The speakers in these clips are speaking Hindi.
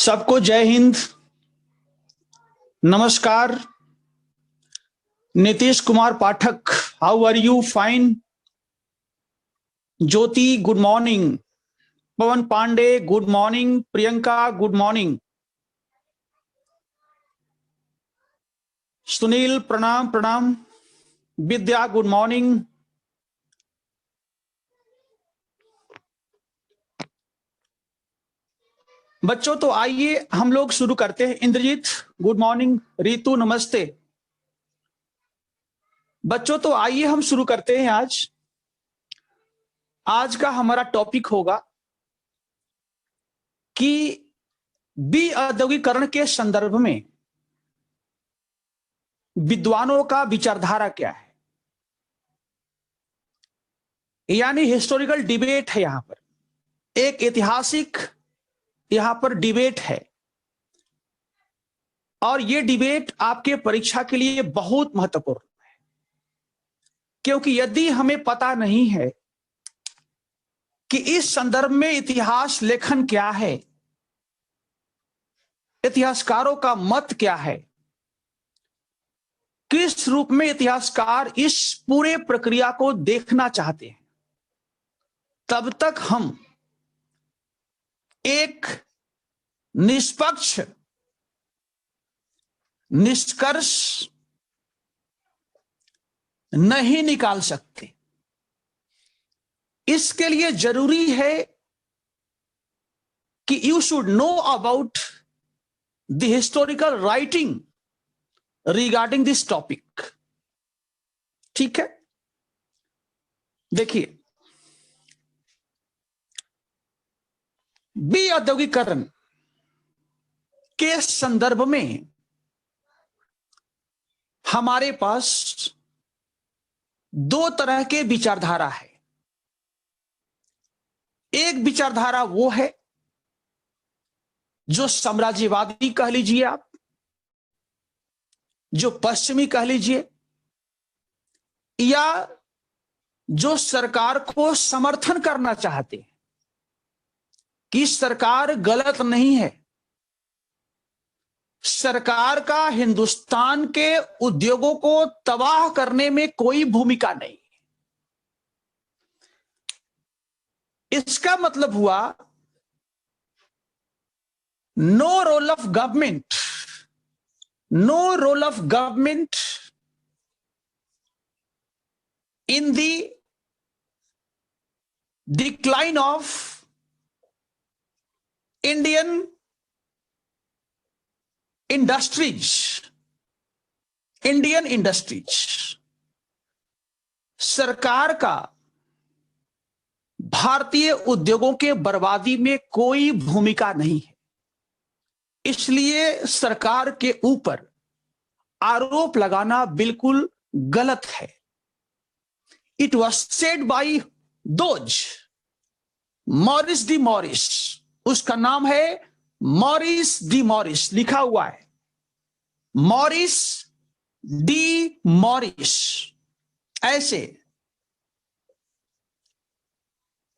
सबको जय हिंद। नमस्कार। Nitish Kumar Pathak, how are you? Fine. Jyoti, good morning. Pawan Pandey, good morning. Priyanka, good morning. Sunil, प्रणाम प्रणाम। Vidya, good morning. बच्चों तो आइए हम लोग शुरू करते हैं। Indrajit, good morning. रितु, नमस्ते। बच्चों तो आइए हम शुरू करते हैं। आज का हमारा टॉपिक होगा कि औद्योगिकरण के संदर्भ में विद्वानों का विचारधारा क्या है, यानी हिस्टोरिकल डिबेट है। यहां पर एक ऐतिहासिक डिबेट है और यह डिबेट आपके परीक्षा के लिए बहुत महत्वपूर्ण है, क्योंकि यदि हमें पता नहीं है कि इस संदर्भ में इतिहास लेखन क्या है, इतिहासकारों का मत क्या है, किस रूप में इतिहासकार इस पूरे प्रक्रिया को देखना चाहते हैं, तब तक हम एक निष्पक्ष निष्कर्ष नहीं निकाल सकते। इसके लिए जरूरी है कि you should know about the historical writing regarding this topic. ठीक है, देखिए, औद्योगिकरण के संदर्भ में हमारे पास दो तरह के विचारधारा है। एक विचारधारा वो है जो साम्राज्यवादी कह लीजिए आप, जो पश्चिमी कह लीजिए, या जो सरकार को समर्थन करना चाहते हैं कि सरकार गलत नहीं है, सरकार का हिंदुस्तान के उद्योगों को तबाह करने में कोई भूमिका नहीं। इसका मतलब हुआ no role of government, in the decline of Indian industries, सरकार का भारतीय उद्योगों के बर्बादी में कोई भूमिका नहीं है। इसलिए सरकार के ऊपर आरोप लगाना बिल्कुल गलत है। It was said by those Morris D Morris, उसका नाम है मॉरिस डी मॉरिस, लिखा हुआ है मॉरिस डी मॉरिस। ऐसे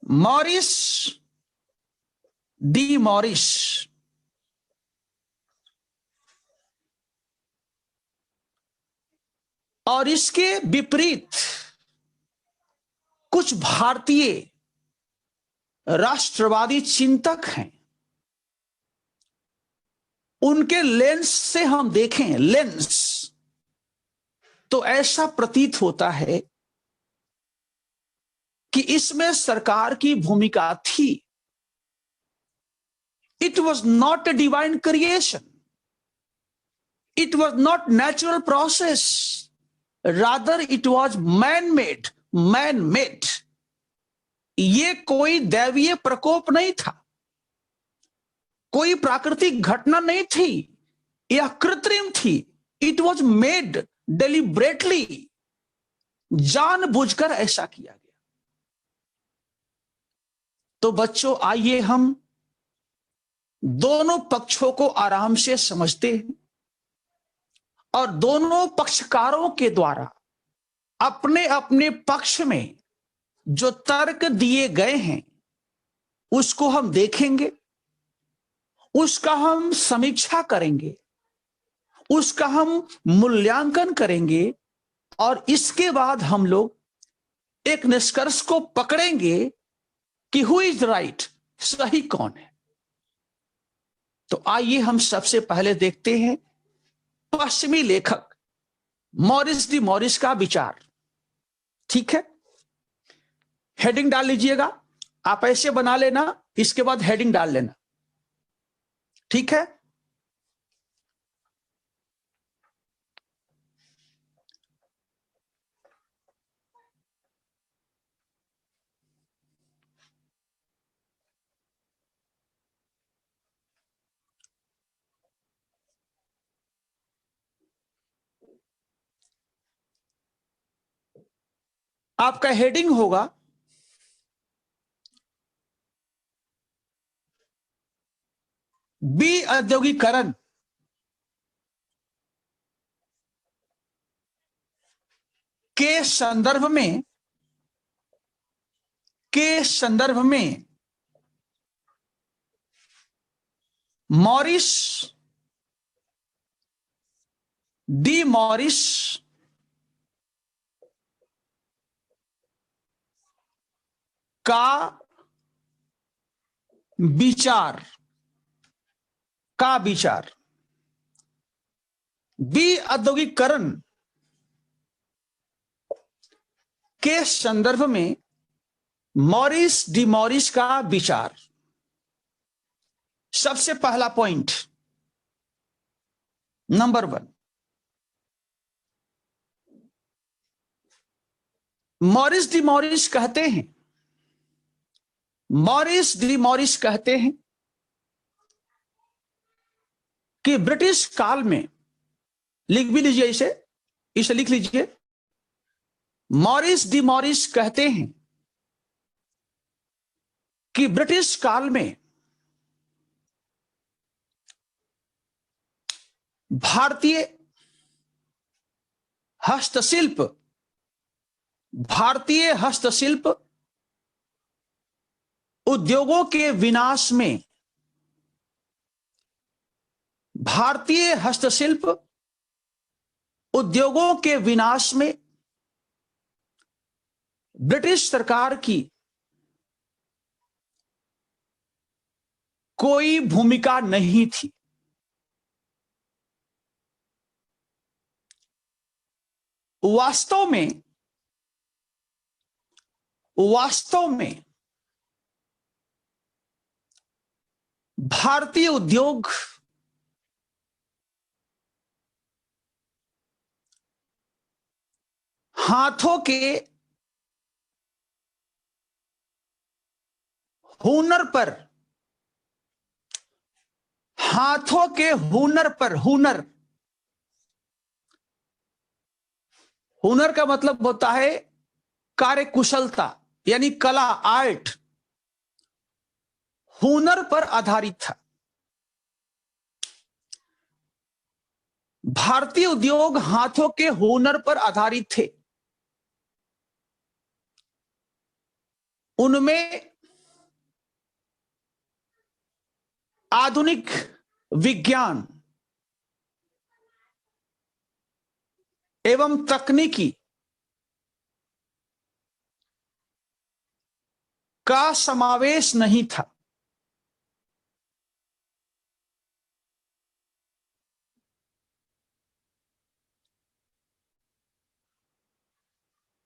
मॉरिस डी मॉरिस और इसके विपरीत कुछ भारतीय राष्ट्रवादी चिंतक हैं। उनके लेंस से हम देखें, तो ऐसा प्रतीत होता है कि इसमें सरकार की भूमिका थी। It was not a divine creation, it was not natural process, rather it was man made. ये कोई दैवीय प्रकोप नहीं था, कोई प्राकृतिक घटना नहीं थी, यह कृत्रिम थी। इट वॉज मेड डेलिब्रेटली, जानबूझकर ऐसा किया गया। तो बच्चों आइए हम दोनों पक्षों को आराम से समझते हैं और दोनों पक्षकारों के द्वारा अपने अपने पक्ष में जो तर्क दिए गए हैं उसको हम देखेंगे, उसका हम समीक्षा करेंगे, उसका हम मूल्यांकन करेंगे, और इसके बाद हम लोग एक निष्कर्ष को पकड़ेंगे कि हु इज राइट, सही कौन है। तो आइए हम सबसे पहले देखते हैं पश्चिमी लेखक मॉरिस डी मॉरिस का विचार। ठीक है, हेडिंग डाल लीजिएगा, आप ऐसे बना लेना, इसके बाद हेडिंग डाल लेना। ठीक है, आपका हेडिंग होगा बी औद्योगिकरण के संदर्भ में मॉरिस डी मॉरिस का विचार बी औद्योगिकरण के संदर्भ में मॉरिस डी मॉरिस का विचार। सबसे पहला point, number 1, Morris D Morris कहते हैं कि ब्रिटिश काल में, लिख भी लीजिए इसे लिख लीजिए, मॉरिस डी मॉरिस कहते हैं कि ब्रिटिश काल में भारतीय हस्तशिल्प उद्योगों के विनाश में, भारतीय हस्तशिल्प उद्योगों के विनाश में ब्रिटिश सरकार की कोई भूमिका नहीं थी। वास्तव में भारतीय उद्योग हाथों के हुनर पर हुनर का मतलब होता है कार्यकुशलता, यानी कला, आर्ट, हुनर पर आधारित था। भारतीय उद्योग हाथों के हुनर पर आधारित थे। उनमें आधुनिक विज्ञान एवं तकनीकी का समावेश नहीं था।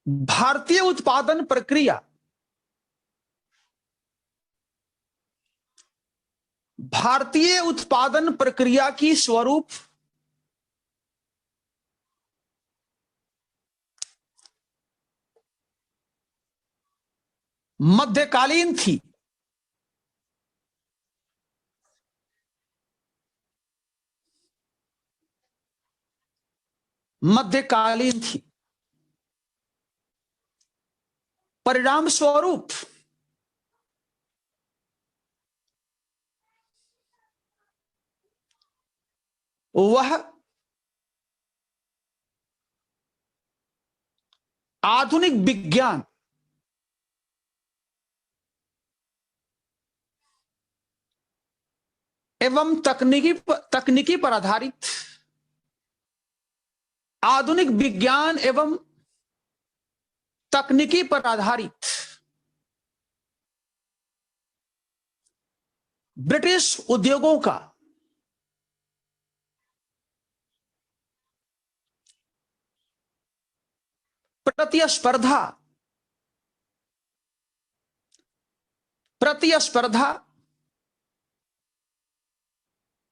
भारतीय उत्पादन प्रक्रिया की स्वरूप मध्यकालीन थी। परिणाम स्वरूप वह आधुनिक विज्ञान एवं तकनीकी पर आधारित आधुनिक विज्ञान एवं तकनीकी पर आधारित ब्रिटिश उद्योगों का प्रतिस्पर्धा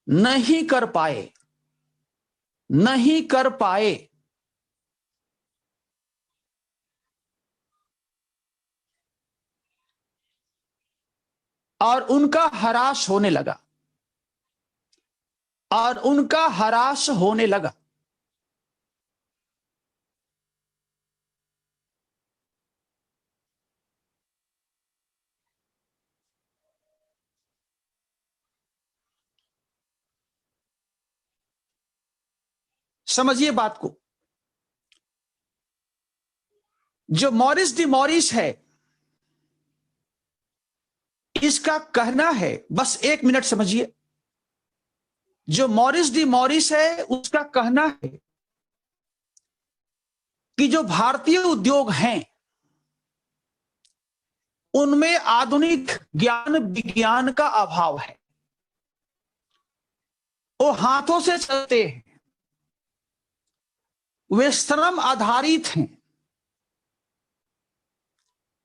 नहीं कर पाए और उनका ह्रास होने लगा। समझिए बात को। जो मॉरिस डी मॉरिस है, इसका कहना है, बस 1 मिनट समझिए। जो मॉरिस डी मॉरिस है, उसका कहना है कि जो भारतीय उद्योग हैं, उनमें आधुनिक ज्ञान विज्ञान का अभाव है। वो हाथों से चलते हैं, वे श्रम आधारित हैं,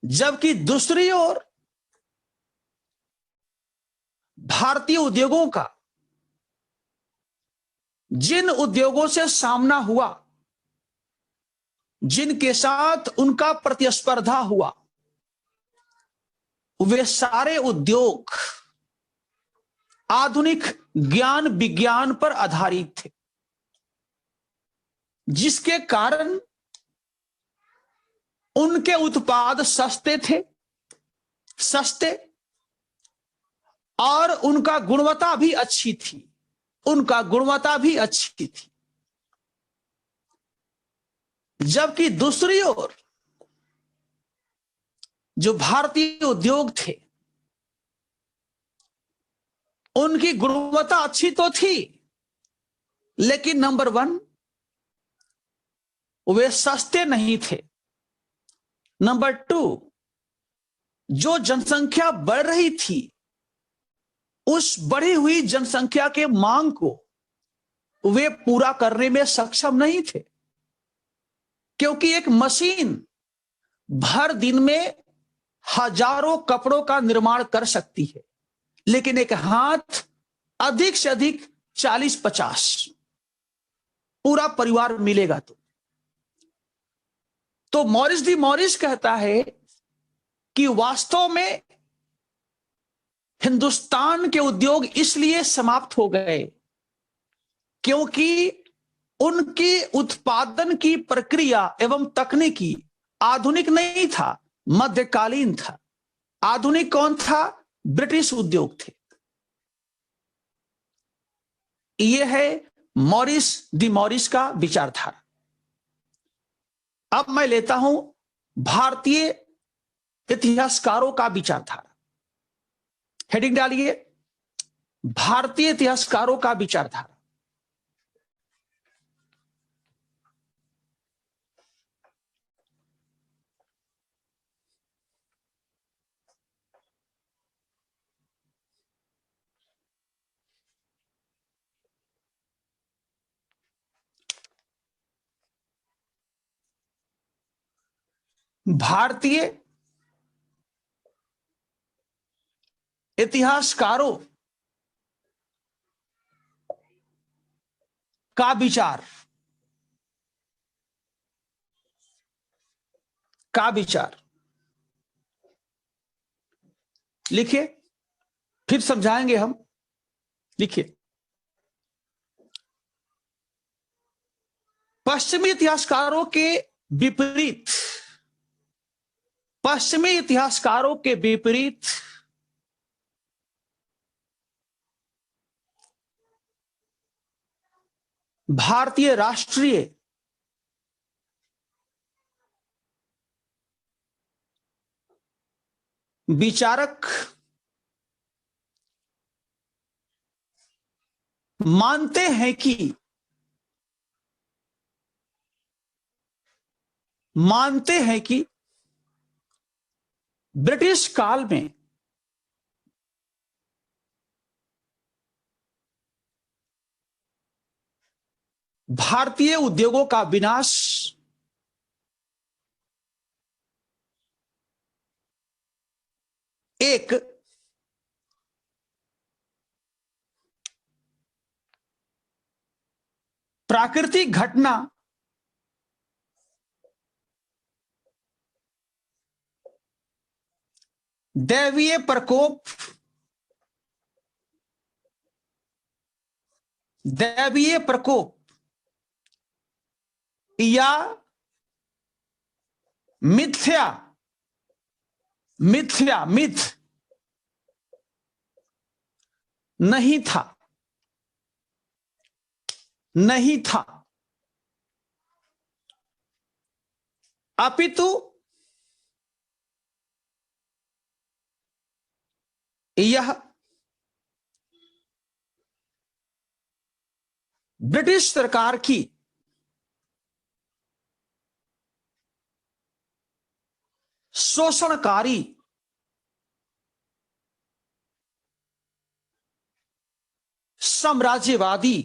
जबकि दूसरी ओर भारतीय उद्योगों का जिन उद्योगों से सामना हुआ, जिनके साथ उनका प्रतिस्पर्धा हुआ, वे सारे उद्योग आधुनिक ज्ञान विज्ञान पर आधारित थे, जिसके कारण उनके उत्पाद सस्ते और उनका गुणवत्ता भी अच्छी थी। जबकि दूसरी ओर जो भारतीय उद्योग थे, उनकी गुणवत्ता अच्छी तो थी, लेकिन नंबर 1, वे सस्ते नहीं थे। नंबर 2, जो जनसंख्या बढ़ रही थी, उस बढ़ी हुई जनसंख्या के मांग को वे पूरा करने में सक्षम नहीं थे, क्योंकि एक मशीन भर दिन में हजारों कपड़ों का निर्माण कर सकती है, लेकिन एक हाथ अधिक से अधिक 40-50 पूरा परिवार मिलेगा। तो मॉरिस डी मॉरिस कहता है कि वास्तव में हिंदुस्तान के उद्योग इसलिए समाप्त हो गए क्योंकि उनकी उत्पादन की प्रक्रिया एवं तकनीकी आधुनिक नहीं था, मध्यकालीन था। आधुनिक कौन था? ब्रिटिश उद्योग थे। यह है मॉरिस डी मॉरिस का विचारधारा। अब मैं लेता हूं भारतीय इतिहासकारों का विचारधारा। हेडिंग डालिए, भारतीय इतिहासकारों का विचारधारा। भारतीय इतिहासकारों का विचार लिखिए, फिर समझाएंगे हम। लिखिए, पश्चिमी इतिहासकारों के विपरीत भारतीय राष्ट्रीय विचारक मानते हैं कि ब्रिटिश काल में भारतीय उद्योगों का विनाश एक प्राकृतिक घटना दैवीय प्रकोप या मिथ्या मिथ नहीं था अपितु यह ब्रिटिश सरकार की शोषणकारी साम्राज्यवादी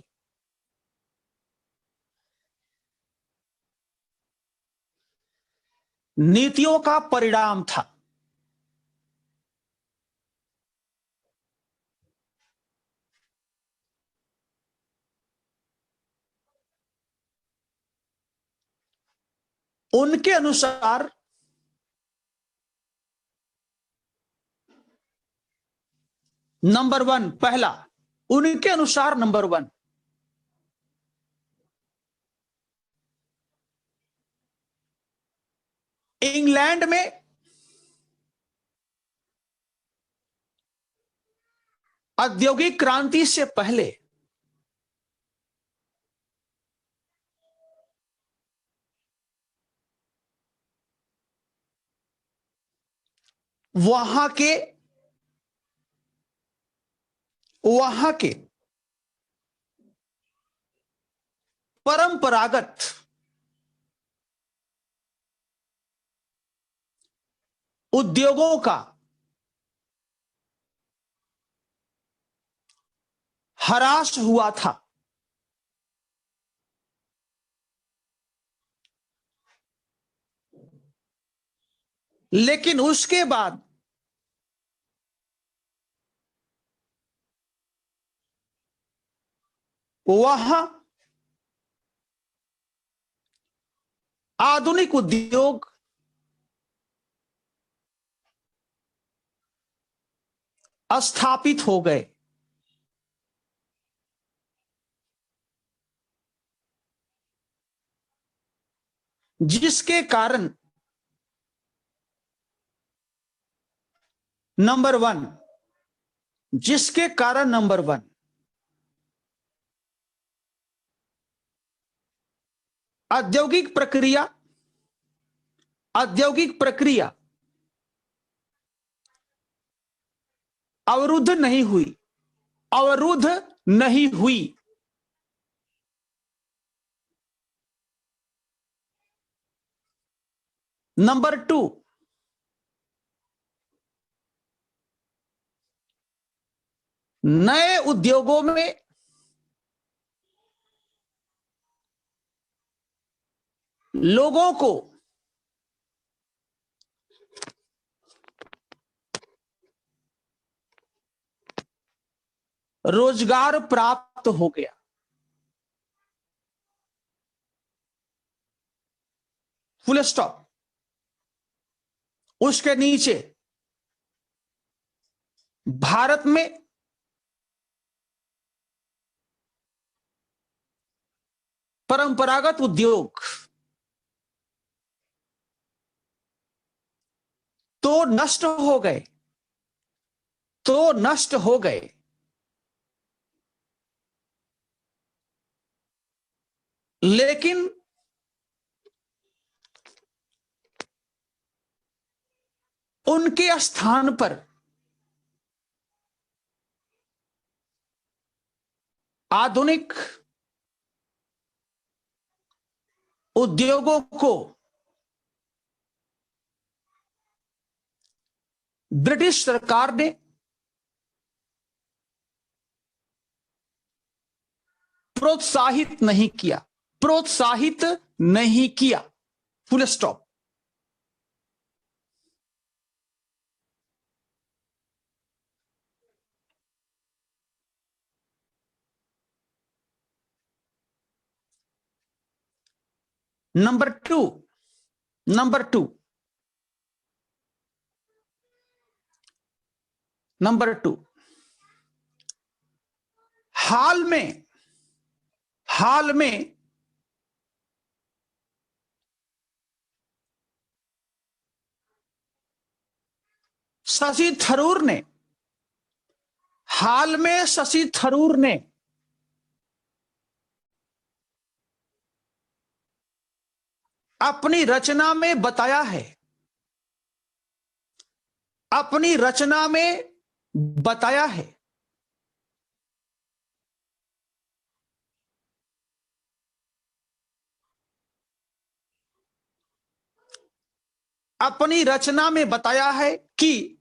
नीतियों का परिणाम था। उनके अनुसार नंबर वन, पहला, उनके अनुसार नंबर वन, इंग्लैंड में औद्योगिक क्रांति से पहले वहां के परंपरागत उद्योगों का ह्रास हुआ था। लेकिन उसके बाद वहां आधुनिक उद्योग स्थापित हो गए, जिसके कारण नंबर वन औद्योगिक प्रक्रिया अवरुद्ध नहीं हुई। नंबर टू, नए उद्योगों में लोगों को रोजगार प्राप्त हो गया। Full stop. उसके नीचे भारत में परंपरागत उद्योग तो नष्ट हो गए, लेकिन उनके स्थान पर आधुनिक उद्योगों को ब्रिटिश सरकार ने प्रोत्साहित नहीं किया, प्रोत्साहित नहीं किया, full stop. Number two, number two, number two, हाल में शशि थरूर ने, हाल में शशि थरूर ने अपनी रचना में बताया है, अपनी रचना में बताया है अपनी रचना में बताया है कि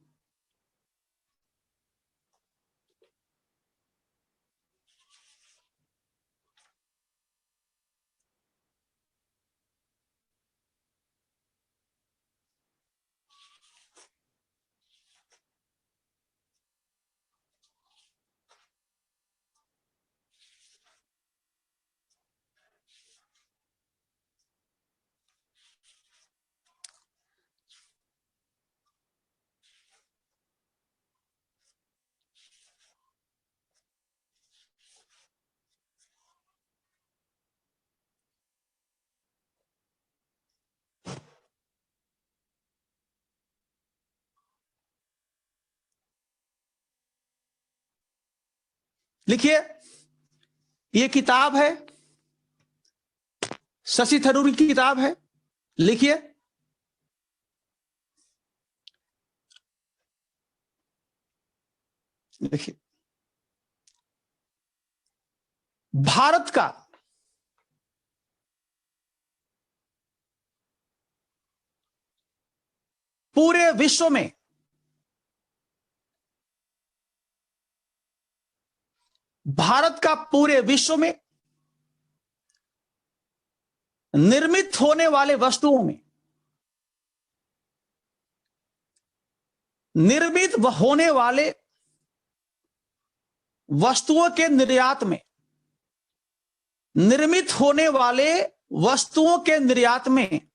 लिखिए, यह किताब है, शशि थरूर की किताब है, लिखिए, देखिए, भारत का पूरे विश्व में भारत का पूरे विश्व में निर्मित होने वाले वस्तुओं में, निर्मित होने वाले वस्तुओं के निर्यात में, निर्मित होने वाले वस्तुओं के निर्यात में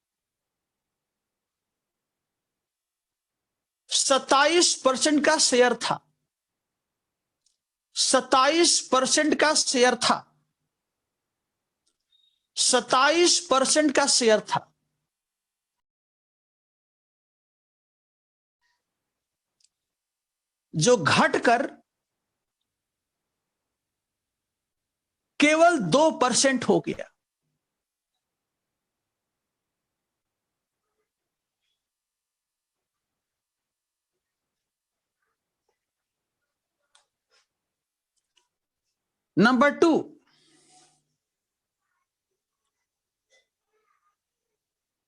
27% का शेयर था, 27% का शेयर था, 27% का शेयर था। जो घटकर केवल 2% हो गया। नंबर टू,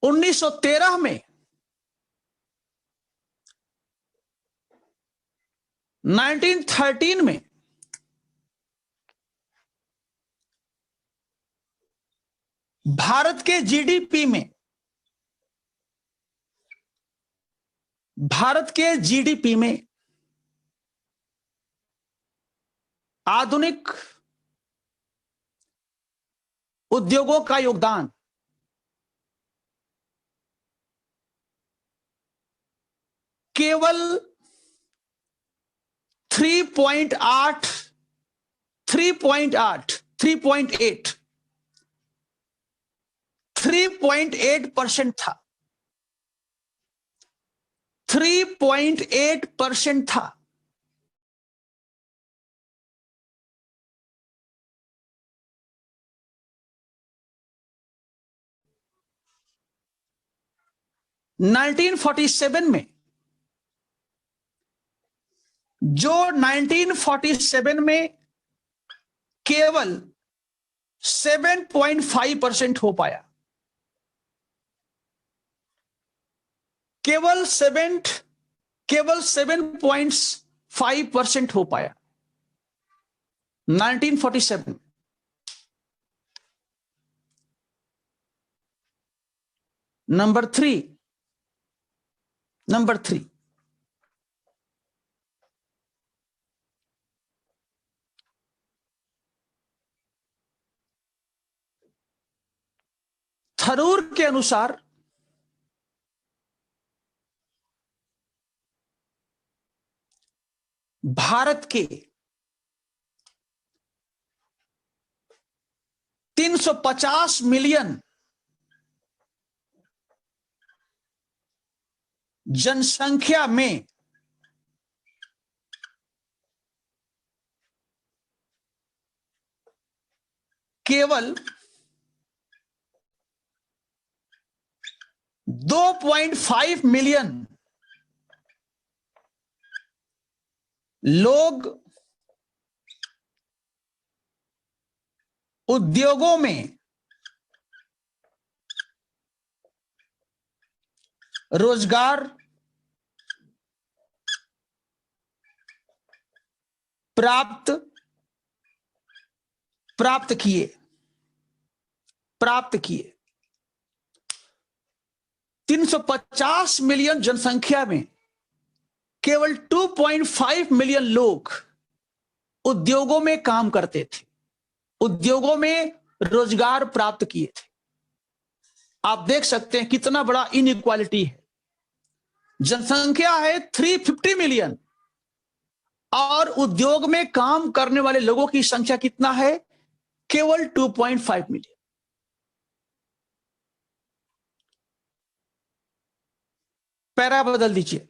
उन्नीस सौ 13 में 1913 में भारत के जीडीपी में, भारत के जीडीपी में आधुनिक उद्योगों का योगदान केवल 3.8 3.8% था, 3.8% था। नाइनटीन 1947 में, जो 1947 में केवल 7.5% हो पाया। केवल 7.5% हो पाया 1947। नंबर थ्री, थरूर के अनुसार भारत के 350 मिलियन जनसंख्या में केवल 2.5 मिलियन लोग उद्योगों में रोजगार प्राप्त किए 350 मिलियन जनसंख्या में केवल 2.5 मिलियन लोग उद्योगों में काम करते थे, उद्योगों में रोजगार प्राप्त किए थे। आप देख सकते हैं कितना बड़ा इनइक्वालिटी है। जनसंख्या है 350 मिलियन और उद्योग में काम करने वाले लोगों की संख्या कितना है? केवल 2.5 मिलियन। पैरा बदल दीजिए।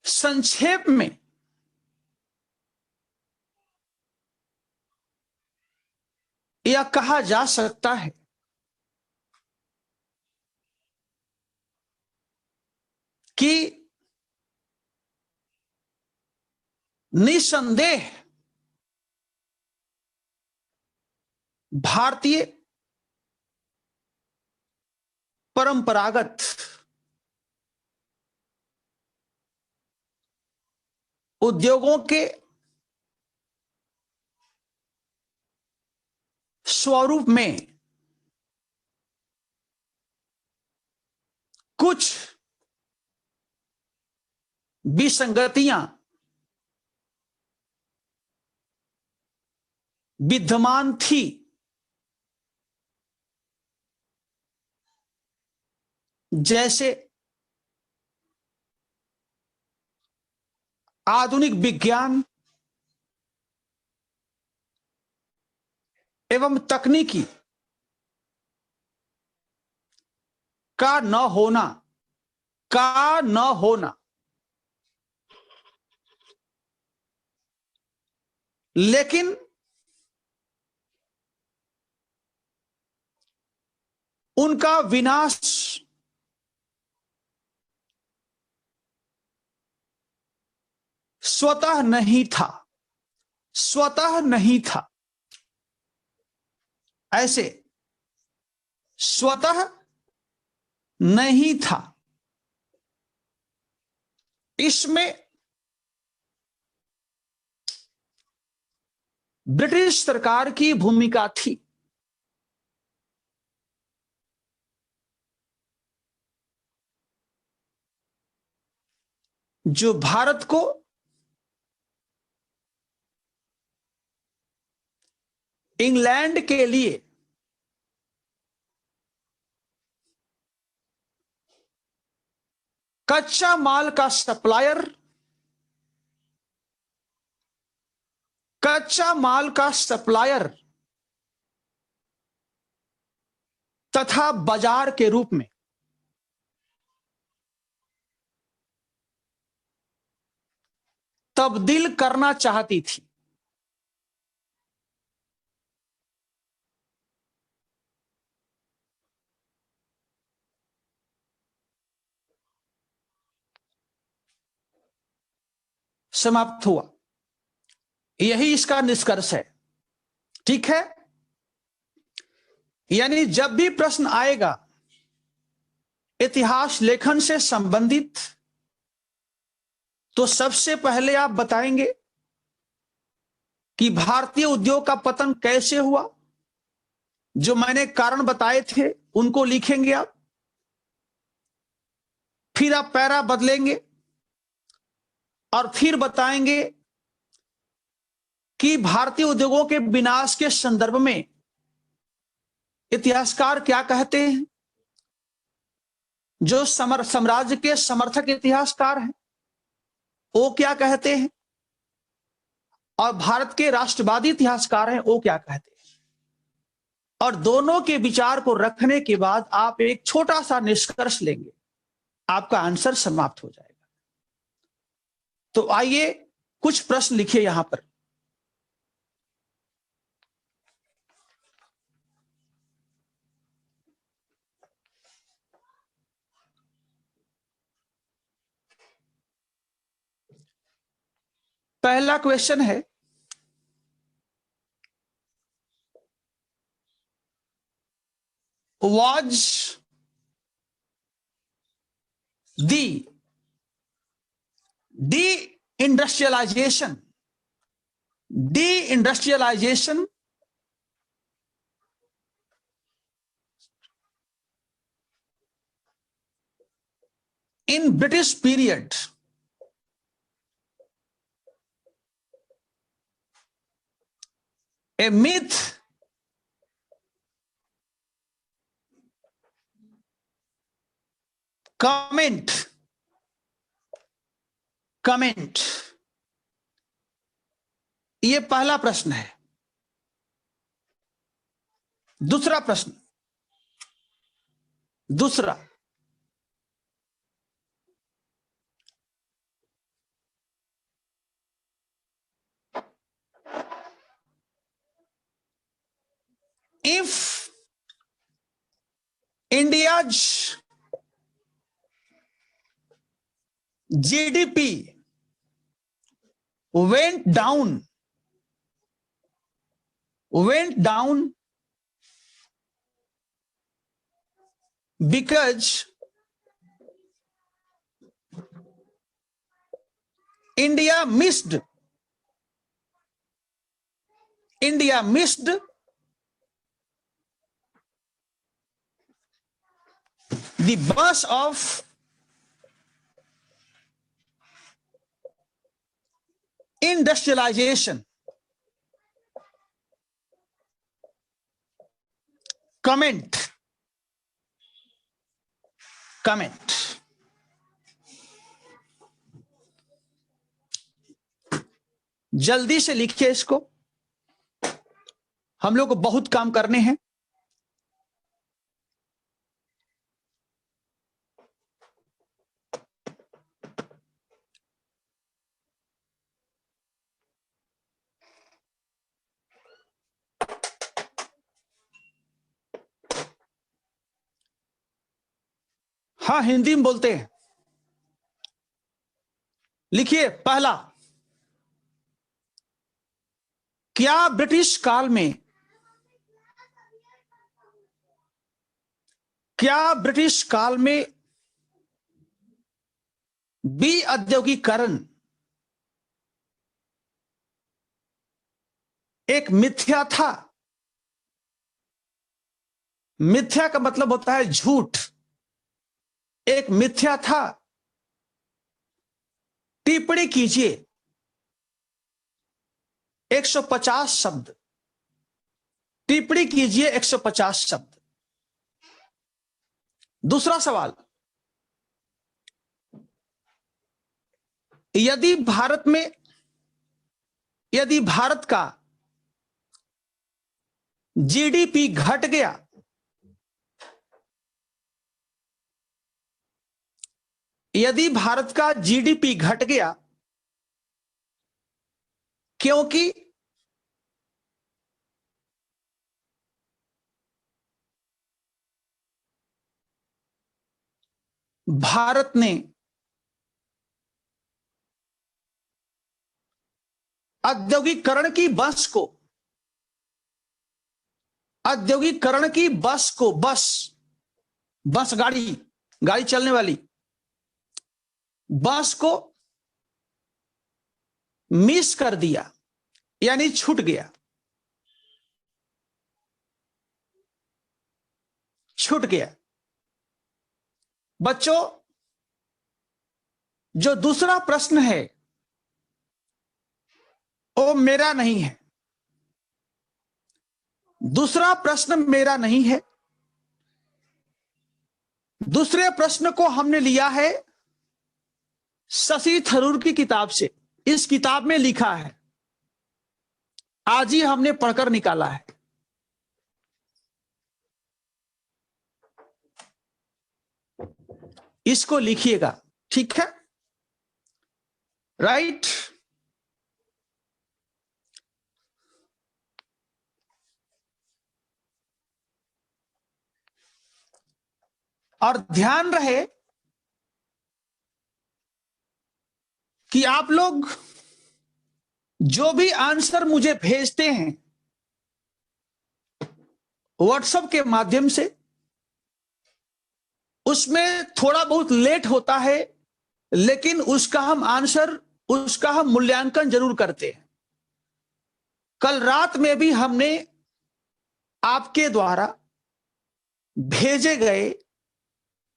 संक्षेप में यह कहा जा सकता है कि निसंदेह भारतीय परंपरागत उद्योगों के स्वरूप में कुछ विसंगतियां विद्यमान थी। जैसे आधुनिक विज्ञान एवं तकनीकी का न होना, लेकिन उनका विनाश स्वतः नहीं था। ऐसे स्वतः नहीं था। इसमें ब्रिटिश सरकार की भूमिका थी। जो भारत को इंग्लैंड के लिए कच्चा माल का सप्लायर तथा बाजार के रूप में तब्दील करना चाहती थी। समाप्त हुआ। यही इसका निष्कर्ष है। ठीक है, यानी जब भी प्रश्न आएगा इतिहास लेखन से संबंधित, तो सबसे पहले आप बताएंगे कि भारतीय उद्योग का पतन कैसे हुआ। जो मैंने कारण बताए थे उनको लिखेंगे आप, फिर आप पैरा बदलेंगे और फिर बताएंगे कि भारतीय उद्योगों के विनाश के संदर्भ में इतिहासकार क्या कहते हैं। जो साम्राज्य के समर्थक इतिहासकार हैं वो क्या कहते हैं, और भारत के राष्ट्रवादी इतिहासकार हैं वो क्या कहते हैं। और दोनों के विचार को रखने के बाद आप एक छोटा सा निष्कर्ष लेंगे, आपका आंसर समाप्त हो जाएगा। तो आइए कुछ प्रश्न लिखिए यहां पर। पहला क्वेश्चन है, was the deindustrialization in British period a myth, comment ये पहला प्रश्न है। दूसरा प्रश्न, if India's GDP went down because India missed the bus of industrialization. Comment. जल्दी से लिखिए इसको, हम लोग को बहुत काम करने हैं। हाँ, हिंदी में बोलते हैं। लिखिए पहला, क्या ब्रिटिश काल में औद्योगिकरण एक मिथ्या था। मिथ्या का मतलब होता है झूठ। एक मिथ्या था। टिप्पणी कीजिए 150 शब्द। टिप्पणी कीजिए 150 शब्द। दूसरा सवाल, यदि भारत का जीडीपी घट गया, क्योंकि भारत ने औद्योगिकरण की बस को, औद्योगिकरण की बस को, बस बस गाड़ी, गाड़ी चलने वाली बस को मिस कर दिया, यानी छूट गया, छूट गया। बच्चों, जो दूसरा प्रश्न है वो मेरा नहीं है, दूसरा प्रश्न मेरा नहीं है। दूसरे प्रश्न को हमने लिया है शशि थरूर की किताब से। इस किताब में लिखा है, आज ही हमने पढ़कर निकाला है। इसको लिखिएगा, ठीक है? राइट। और ध्यान रहे कि आप लोग जो भी आंसर मुझे भेजते हैं व्हाट्सएप के माध्यम से, उसमें थोड़ा बहुत लेट होता है, लेकिन उसका हम आंसर, उसका हम मूल्यांकन जरूर करते हैं। कल रात में भी हमने आपके द्वारा भेजे गए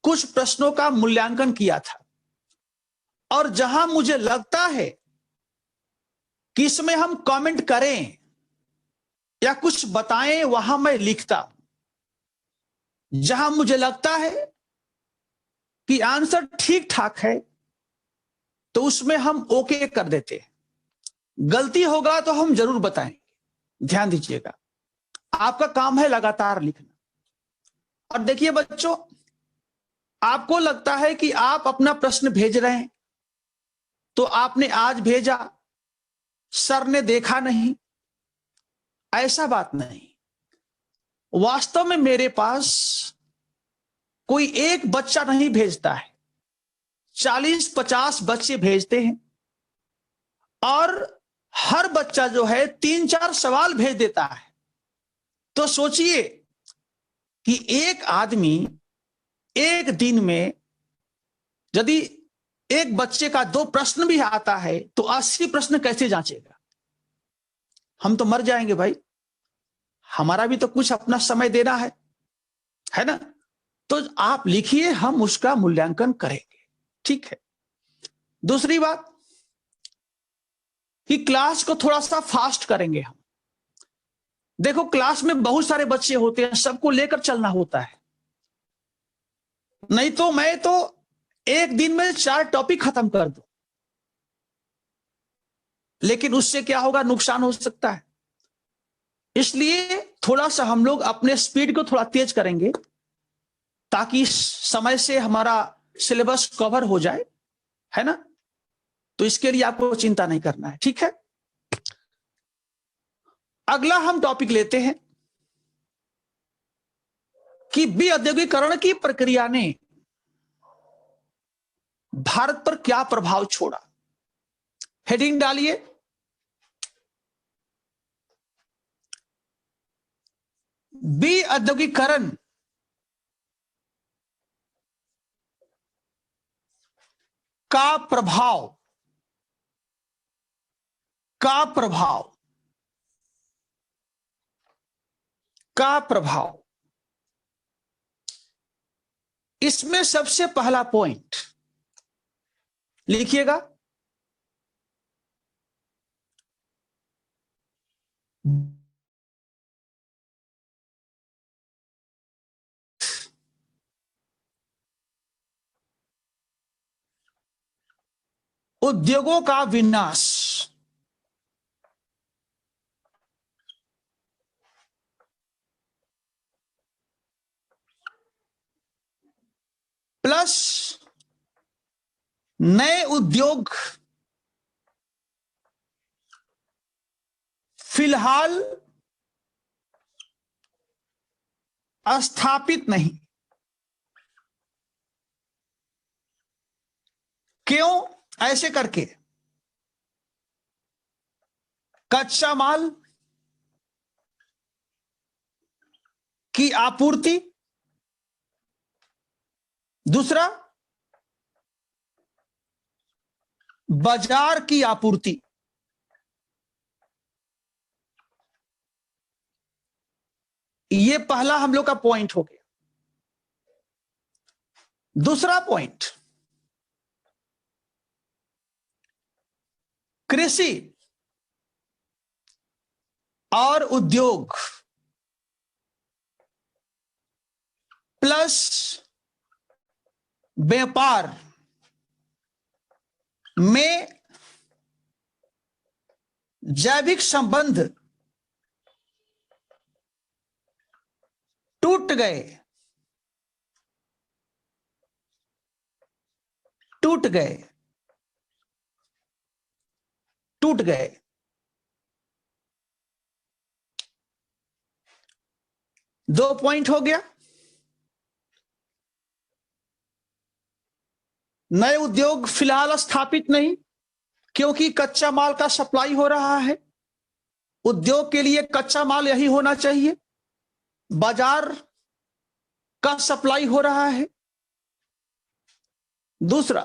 कुछ प्रश्नों का मूल्यांकन किया था, और जहां मुझे लगता है कि इसमें हम कमेंट करें या कुछ बताएं, वहां मैं लिखता हूं। जहां मुझे लगता है कि आंसर ठीक ठाक है तो उसमें हम ओके कर देते हैं। गलती होगा तो हम जरूर बताएंगे। ध्यान दीजिएगा, आपका काम है लगातार लिखना। और देखिए बच्चों, आपको लगता है कि आप अपना प्रश्न भेज रहे हैं, तो आपने आज भेजा, सर ने देखा नहीं, ऐसा बात नहीं। वास्तव में मेरे पास कोई एक बच्चा नहीं भेजता है, 40-50 बच्चे भेजते हैं, और हर बच्चा जो है 3-4 सवाल भेज देता है। तो सोचिए कि एक आदमी एक दिन में यदि एक बच्चे का 2 प्रश्न भी आता है तो 80 प्रश्न कैसे जांचेगा? हम तो मर जाएंगे भाई। हमारा भी तो कुछ अपना समय देना है ना? तो आप लिखिए, हम उसका मूल्यांकन करेंगे, ठीक है? दूसरी बात कि क्लास को थोड़ा सा फास्ट करेंगे हम। देखो, क्लास में बहुत सारे बच्चे होते हैं, सबको लेकर चलना होता है। नहीं तो मैं तो एक दिन में 4 टॉपिक खत्म कर दूं, लेकिन उससे क्या होगा? नुकसान हो सकता है। इसलिए थोड़ा सा हम लोग अपने स्पीड को थोड़ा तेज करेंगे, ताकि समय से हमारा सिलेबस कवर हो जाए, है ना? तो इसके लिए आपको चिंता नहीं करना है, ठीक है? अगला हम टॉपिक लेते हैं कि विऔद्योगिकरण की प्रक्रिया ने भारत पर क्या प्रभाव छोड़ा। हेडिंग डालिए, विऔद्योगिकरण का प्रभाव, का प्रभाव, का प्रभाव। इसमें सबसे पहला पॉइंट लिखिएगा, उद्योगों का विनाश। प्लस नए उद्योग फिलहाल स्थापित नहीं। क्यों ऐसे करके? कच्चा माल की आपूर्ति, दूसरा बाजार की आपूर्ति। ये पहला हम लोग का पॉइंट हो गया। दूसरा पॉइंट, कृषि और उद्योग प्लस व्यापार में जैविक संबंध टूट गए, टूट गए, टूट गए। दो पॉइंट हो गया। नए उद्योग फिलहाल स्थापित नहीं, क्योंकि कच्चा माल का सप्लाई हो रहा है। उद्योग के लिए कच्चा माल यही होना चाहिए, बाजार का सप्लाई हो रहा है। दूसरा,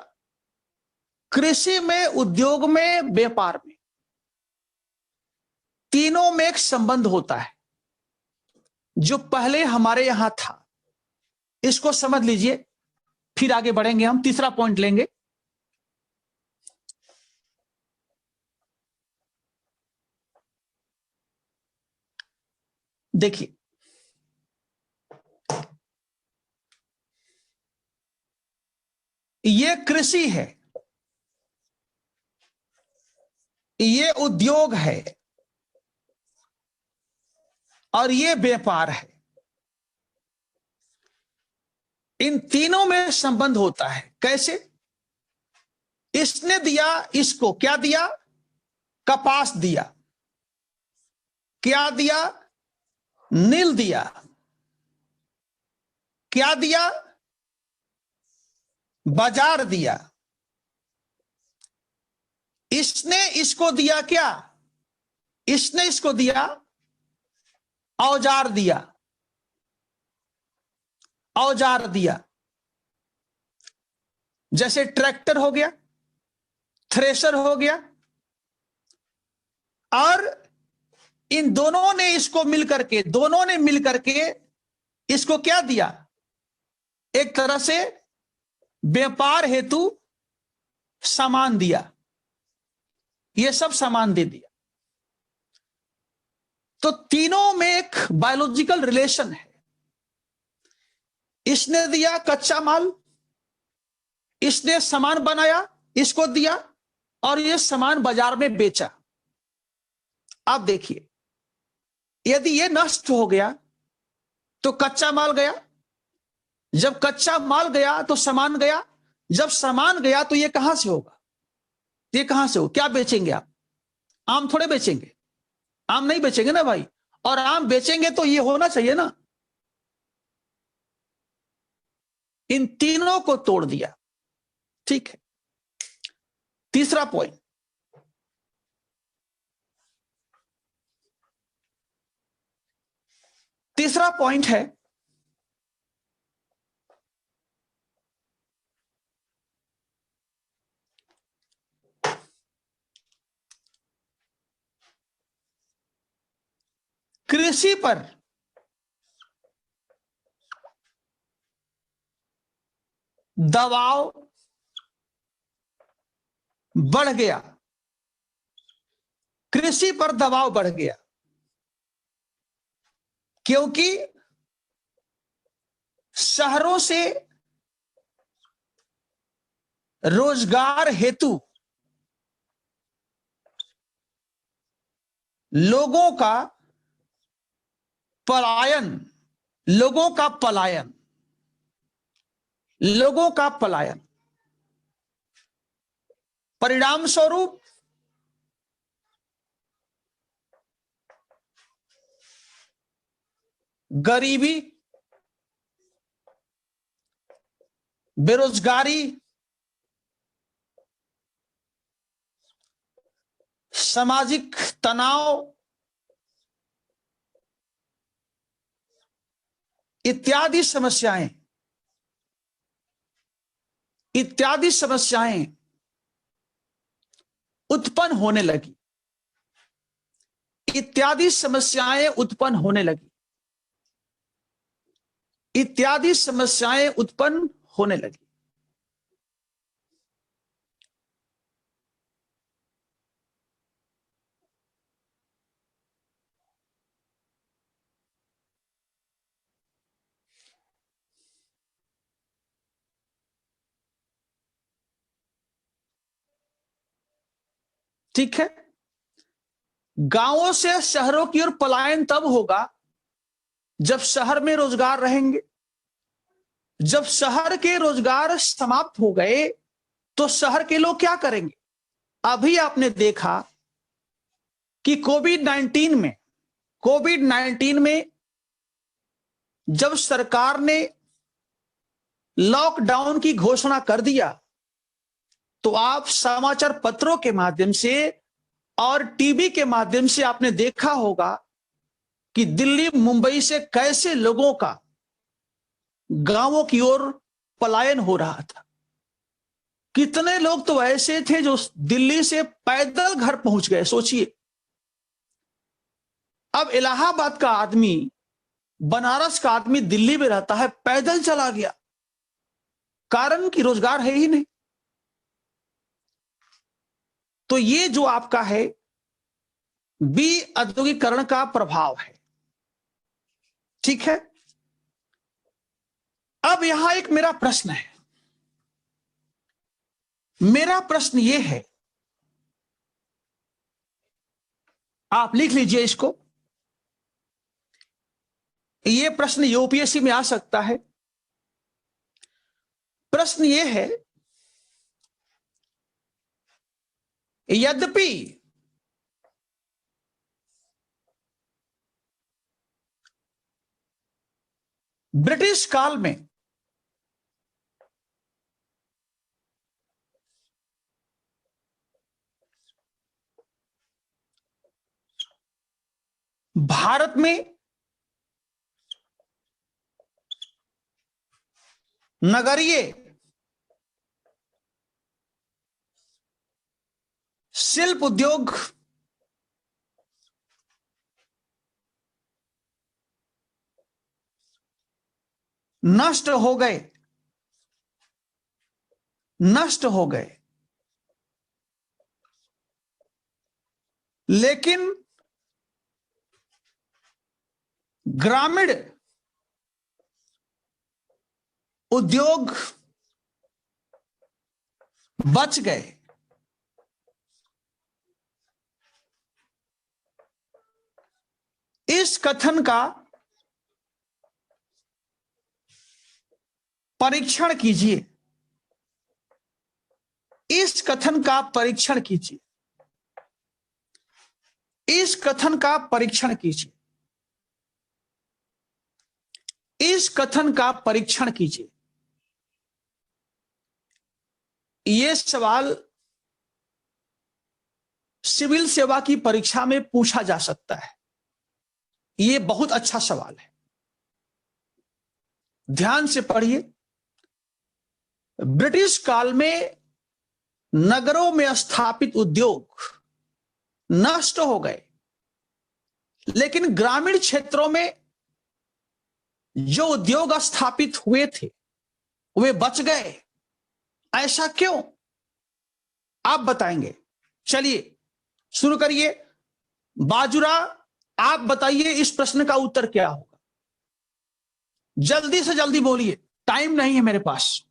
कृषि में, उद्योग में, व्यापार में, तीनों में एक संबंध होता है जो पहले हमारे यहां था। इसको समझ लीजिए, फिर आगे बढ़ेंगे। हम तीसरा पॉइंट लेंगे। देखिए, ये कृषि है, ये उद्योग है और ये व्यापार है। इन तीनों में संबंध होता है। कैसे? इसने दिया इसको, क्या दिया? कपास दिया। क्या दिया? नील दिया। क्या दिया? बाजार दिया। इसने इसको दिया क्या? इसने इसको दिया औजार दिया, औजार दिया। जैसे ट्रैक्टर हो गया, थ्रेशर हो गया। और इन दोनों ने इसको मिलकर के, दोनों ने मिलकर के इसको क्या दिया? एक तरह से व्यापार हेतु सामान दिया। ये सब सामान दे दिया। तो तीनों में एक बायोलॉजिकल रिलेशन है। इसने दिया कच्चा माल, इसने सामान बनाया, इसको दिया, और ये सामान बाजार में बेचा। आप देखिए, यदि ये नष्ट हो गया तो कच्चा माल गया, जब कच्चा माल गया तो सामान गया, जब सामान गया तो ये कहां से होगा? ये कहां से हो? क्या बेचेंगे आप? आम थोड़े बेचेंगे, आम नहीं बेचेंगे ना भाई। और आम बेचेंगे तो ये होना चाहिए ना। इन तीनों को तोड़ दिया। ठीक है। तीसरा पॉइंट, तीसरा पॉइंट है कृषि पर दबाव बढ़ गया। कृषि पर दबाव बढ़ गया क्योंकि शहरों से रोजगार हेतु लोगों का पलायन, लोगों का पलायन, लोगों का पलायन। परिणाम स्वरूप गरीबी, बेरोजगारी, सामाजिक तनाव इत्यादि समस्याएं उत्पन्न होने लगी, इत्यादि समस्याएं उत्पन्न होने लगी, इत्यादि समस्याएं उत्पन्न होने लगी। ठीक है, गांवों से शहरों की ओर पलायन तब होगा जब शहर में रोजगार रहेंगे। जब शहर के रोजगार समाप्त हो गए तो शहर के लोग क्या करेंगे? अभी आपने देखा कि कोविड-19 में जब सरकार ने लॉकडाउन की घोषणा कर दिया तो आप समाचार पत्रों के माध्यम से और टीवी के माध्यम से आपने देखा होगा कि दिल्ली मुंबई से कैसे लोगों का गांवों की ओर पलायन हो रहा था। कितने लोग तो ऐसे थे जो दिल्ली से पैदल घर पहुंच गए, सोचिए। अब इलाहाबाद का आदमी, बनारस का आदमी दिल्ली में रहता है, पैदल चला गया, कारण कि रोजगार है ही नहीं। तो ये जो आपका है औद्योगिकरण का प्रभाव है। ठीक है, अब यहां एक मेरा प्रश्न है। मेरा प्रश्न यह है, आप लिख लीजिए इसको, यह प्रश्न यूपीएससी में आ सकता है। प्रश्न यह है, यद्यपि ब्रिटिश काल में भारत में नगरीय शिल्प उद्योग नष्ट हो गए, लेकिन ग्रामीण उद्योग बच गए। इस कथन का परीक्षण कीजिए, इस कथन का परीक्षण कीजिए, इस कथन का परीक्षण कीजिए, इस कथन का परीक्षण कीजिए। यह सवाल सिविल सेवा की परीक्षा में पूछा जा सकता है। यह बहुत अच्छा सवाल है, ध्यान से पढ़िए। ब्रिटिश काल में नगरों में स्थापित उद्योग नष्ट हो गए, लेकिन ग्रामीण क्षेत्रों में जो उद्योग स्थापित हुए थे वे बच गए। ऐसा क्यों, आप बताएंगे। चलिए शुरू करिए। बाजुरा, आप बताइए इस प्रश्न का उत्तर क्या होगा। जल्दी से जल्दी बोलिए, टाइम नहीं है मेरे पास।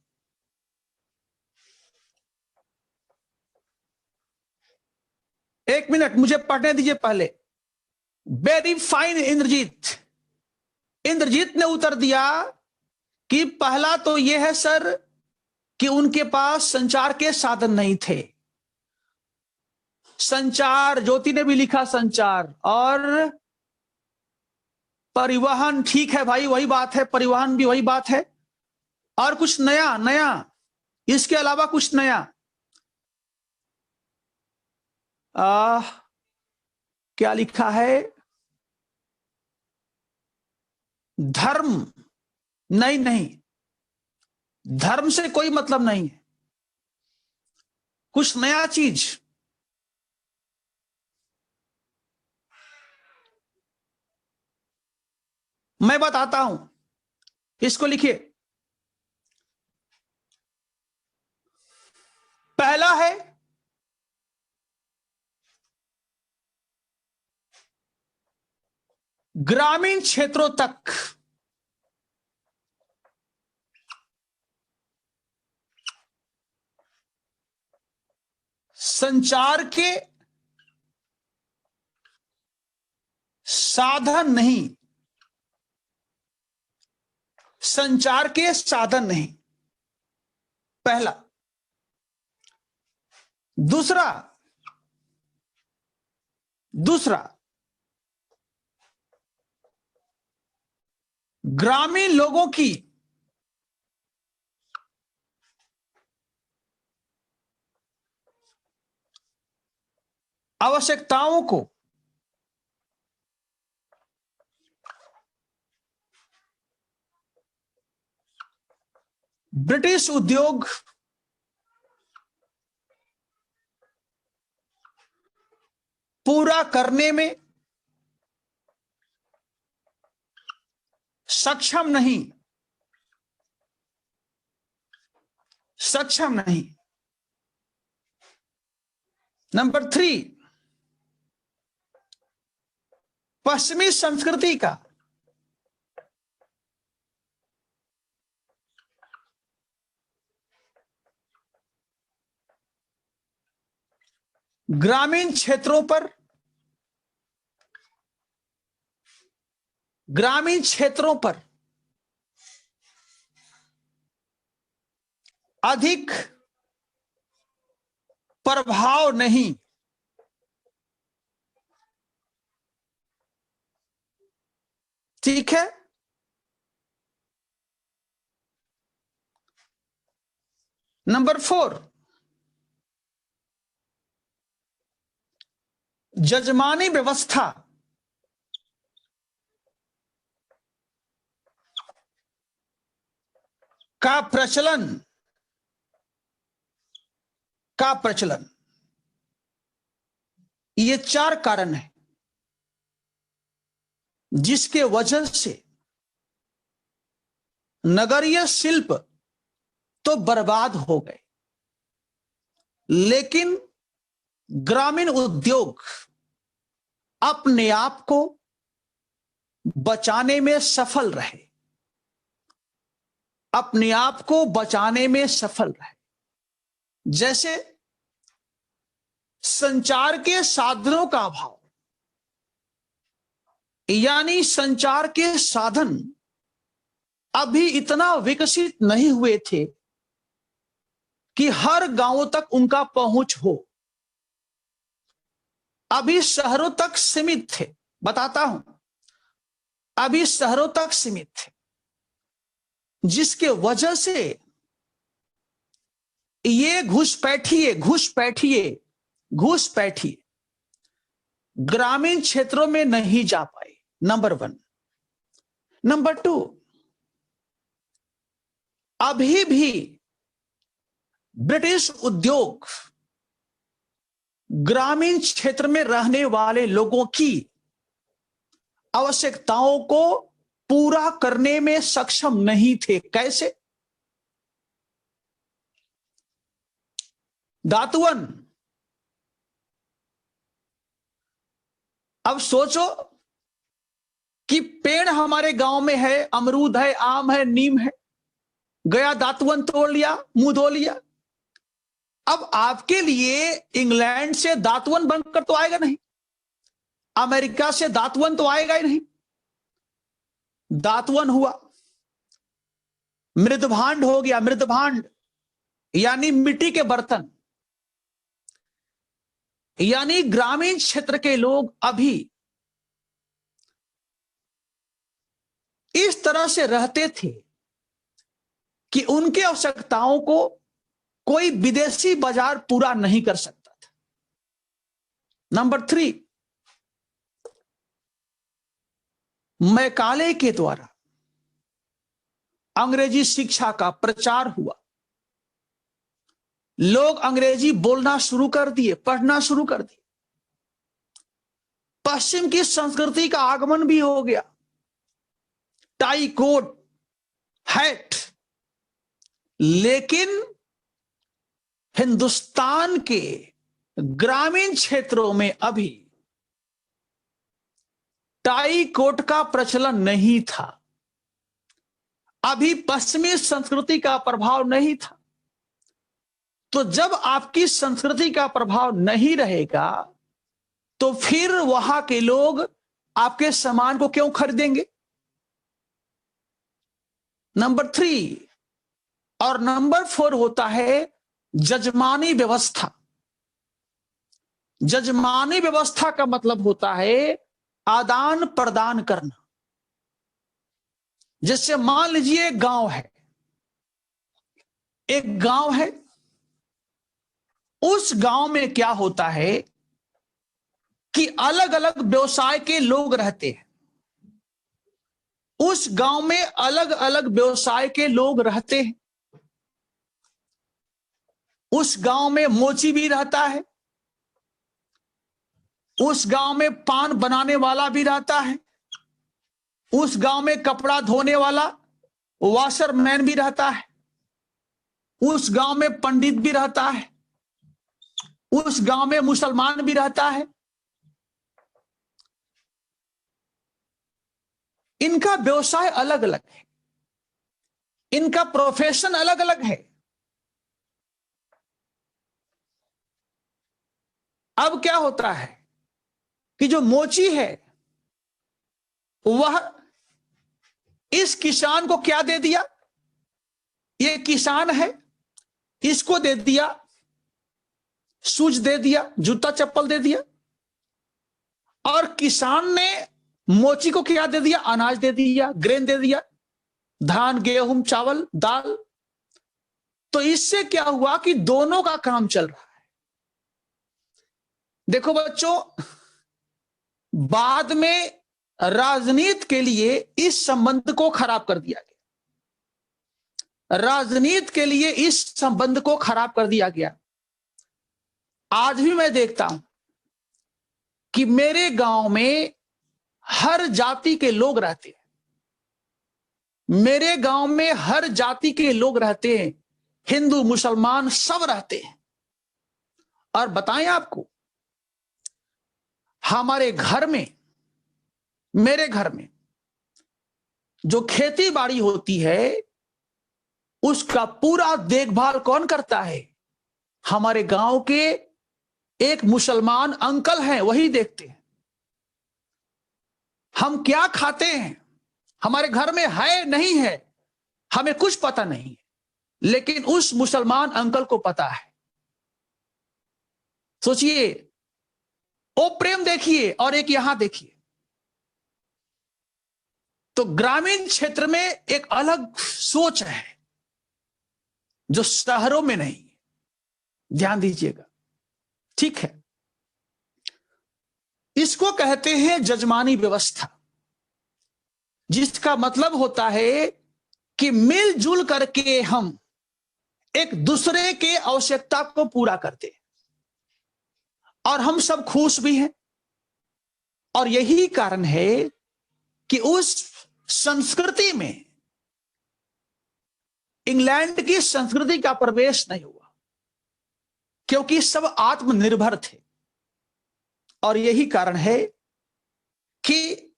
एक मिनट मुझे पढ़ने दीजिए पहले। Very fine Indrajit. इंद्रजीत ने उत्तर दिया कि पहला तो यह है सर कि उनके पास संचार के साधन नहीं थे। संचार, ज्योति ने भी लिखा संचार, और परिवहन, ठीक है भाई, वही बात है, परिवहन भी वही बात है। और कुछ नया इसके अलावा कुछ नया? क्या लिखा है? धर्म। नहीं नहीं, धर्म से कोई मतलब नहीं है, कुछ नया चीज। मैं बताता हूं, इसको लिखिए। पहला है ग्रामीण क्षेत्रों तक संचार के साधन नहीं, संचार के साधन नहीं, पहला। दूसरा, ग्रामीण लोगों की आवश्यकताओं को ब्रिटिश उद्योग पूरा करने में सक्षम नहीं, सक्षम नहीं। नंबर 3, पश्चिमी संस्कृति का ग्रामीण क्षेत्रों पर, ग्रामीण क्षेत्रों पर अधिक प्रभाव नहीं। ठीक है। नंबर 4, जजमानी व्यवस्था का प्रचलन। ये 4 कारण है जिसके वजह से नगरीय शिल्प तो बर्बाद हो गए, लेकिन ग्रामीण उद्योग अपने आप को बचाने में सफल रहे, अपने आप को बचाने में सफल रहे। जैसे संचार के साधनों का अभाव, यानी संचार के साधन अभी इतना विकसित नहीं हुए थे कि हर गांवों तक उनका पहुंच हो, अभी शहरों तक सीमित थे। बताता हूं, अभी शहरों तक सीमित थे, जिसके वजह से ये घुसपैठिए ग्रामीण क्षेत्रों में नहीं जा पाए। नंबर 1। नंबर 2, अभी भी ब्रिटिश उद्योग ग्रामीण क्षेत्र में रहने वाले लोगों की आवश्यकताओं को पूरा करने में सक्षम नहीं थे। कैसे? दातुवन। अब सोचो कि पेड़ हमारे गांव में है, अमरूद है, आम है, नीम है, गया दातुवन तोड़ लिया, मुंह धो लिया। अब आपके लिए इंग्लैंड से दातुवन बनकर तो आएगा नहीं, अमेरिका से दातुवन तो आएगा ही नहीं। दातुवन हुआ, मृदभांड हो गया, मृदभांड यानी मिट्टी के बर्तन। यानी ग्रामीण क्षेत्र के लोग अभी इस तरह से रहते थे कि उनके आवश्यकताओं को कोई विदेशी बाजार पूरा नहीं कर सकता था। नंबर 3, मैकाले के द्वारा अंग्रेजी शिक्षा का प्रचार हुआ, लोग अंग्रेजी बोलना शुरू कर दिए, पढ़ना शुरू कर दिए, पश्चिम की संस्कृति का आगमन भी हो गया। Tie coat, hat. लेकिन हिंदुस्तान के ग्रामीण क्षेत्रों में अभी टाई कोट का प्रचलन नहीं था, अभी पश्चिमी संस्कृति का प्रभाव नहीं था। तो जब आपकी संस्कृति का प्रभाव नहीं रहेगा तो फिर वहां के लोग आपके सामान को क्यों खरीदेंगे? नंबर 3 और नंबर 4 होता है जजमानी व्यवस्था। जजमानी व्यवस्था का मतलब होता है आदान प्रदान करना। जैसे मान लीजिए एक गांव है, उस गांव में क्या होता है कि अलग अलग व्यवसाय के लोग रहते हैं। उस गांव में अलग अलग व्यवसाय के लोग रहते हैं। उस गांव में मोची भी रहता है, उस गांव में पान बनाने वाला भी रहता है, उस गांव में कपड़ा धोने वाला वॉशरमैन भी रहता है, उस गांव में पंडित भी रहता है, उस गांव में मुसलमान भी रहता है। इनका व्यवसाय अलग अलग है, इनका प्रोफेशन अलग अलग है। अब क्या होता है कि जो मोची है वह इस किसान को क्या दे दिया? ये किसान है, इसको दे दिया शूज दे दिया, जूता चप्पल दे दिया, और किसान ने मोची को क्या दे दिया? अनाज दे दिया, ग्रेन दे दिया, धान, गेहूं, चावल, दाल। तो इससे क्या हुआ कि दोनों का काम चल रहा है। देखो बच्चों, बाद में राजनीति के लिए इस संबंध को खराब कर दिया गया। राजनीति के लिए इस संबंध को खराब कर दिया गया। आज भी मैं देखता हूं कि मेरे गांव में हर जाति के लोग रहते हैं। मेरे गांव में हर जाति के लोग रहते हैं, हिंदू मुसलमान सब रहते हैं। और बताएं आपको, हमारे घर में, मेरे घर में जो खेती बाड़ी होती है उसका पूरा देखभाल कौन करता है? हमारे गांव के एक मुसलमान अंकल हैं, वही देखते हैं। हम क्या खाते हैं, हमारे घर में है नहीं है, हमें कुछ पता नहीं है, लेकिन उस मुसलमान अंकल को पता है। सोचिए, वो प्रेम देखिए और एक यहां देखिए। तो ग्रामीण क्षेत्र में एक अलग सोच है जो शहरों में नहीं। ध्यान दीजिएगा, ठीक है। इसको कहते हैं जजमानी व्यवस्था, जिसका मतलब होता है कि मिलजुल करके हम एक दूसरे के आवश्यकता को पूरा करते हैं और हम सब खुश भी हैं। और यही कारण है कि उस संस्कृति में इंग्लैंड की संस्कृति का प्रवेश नहीं हुआ, क्योंकि सब आत्मनिर्भर थे। और यही कारण है कि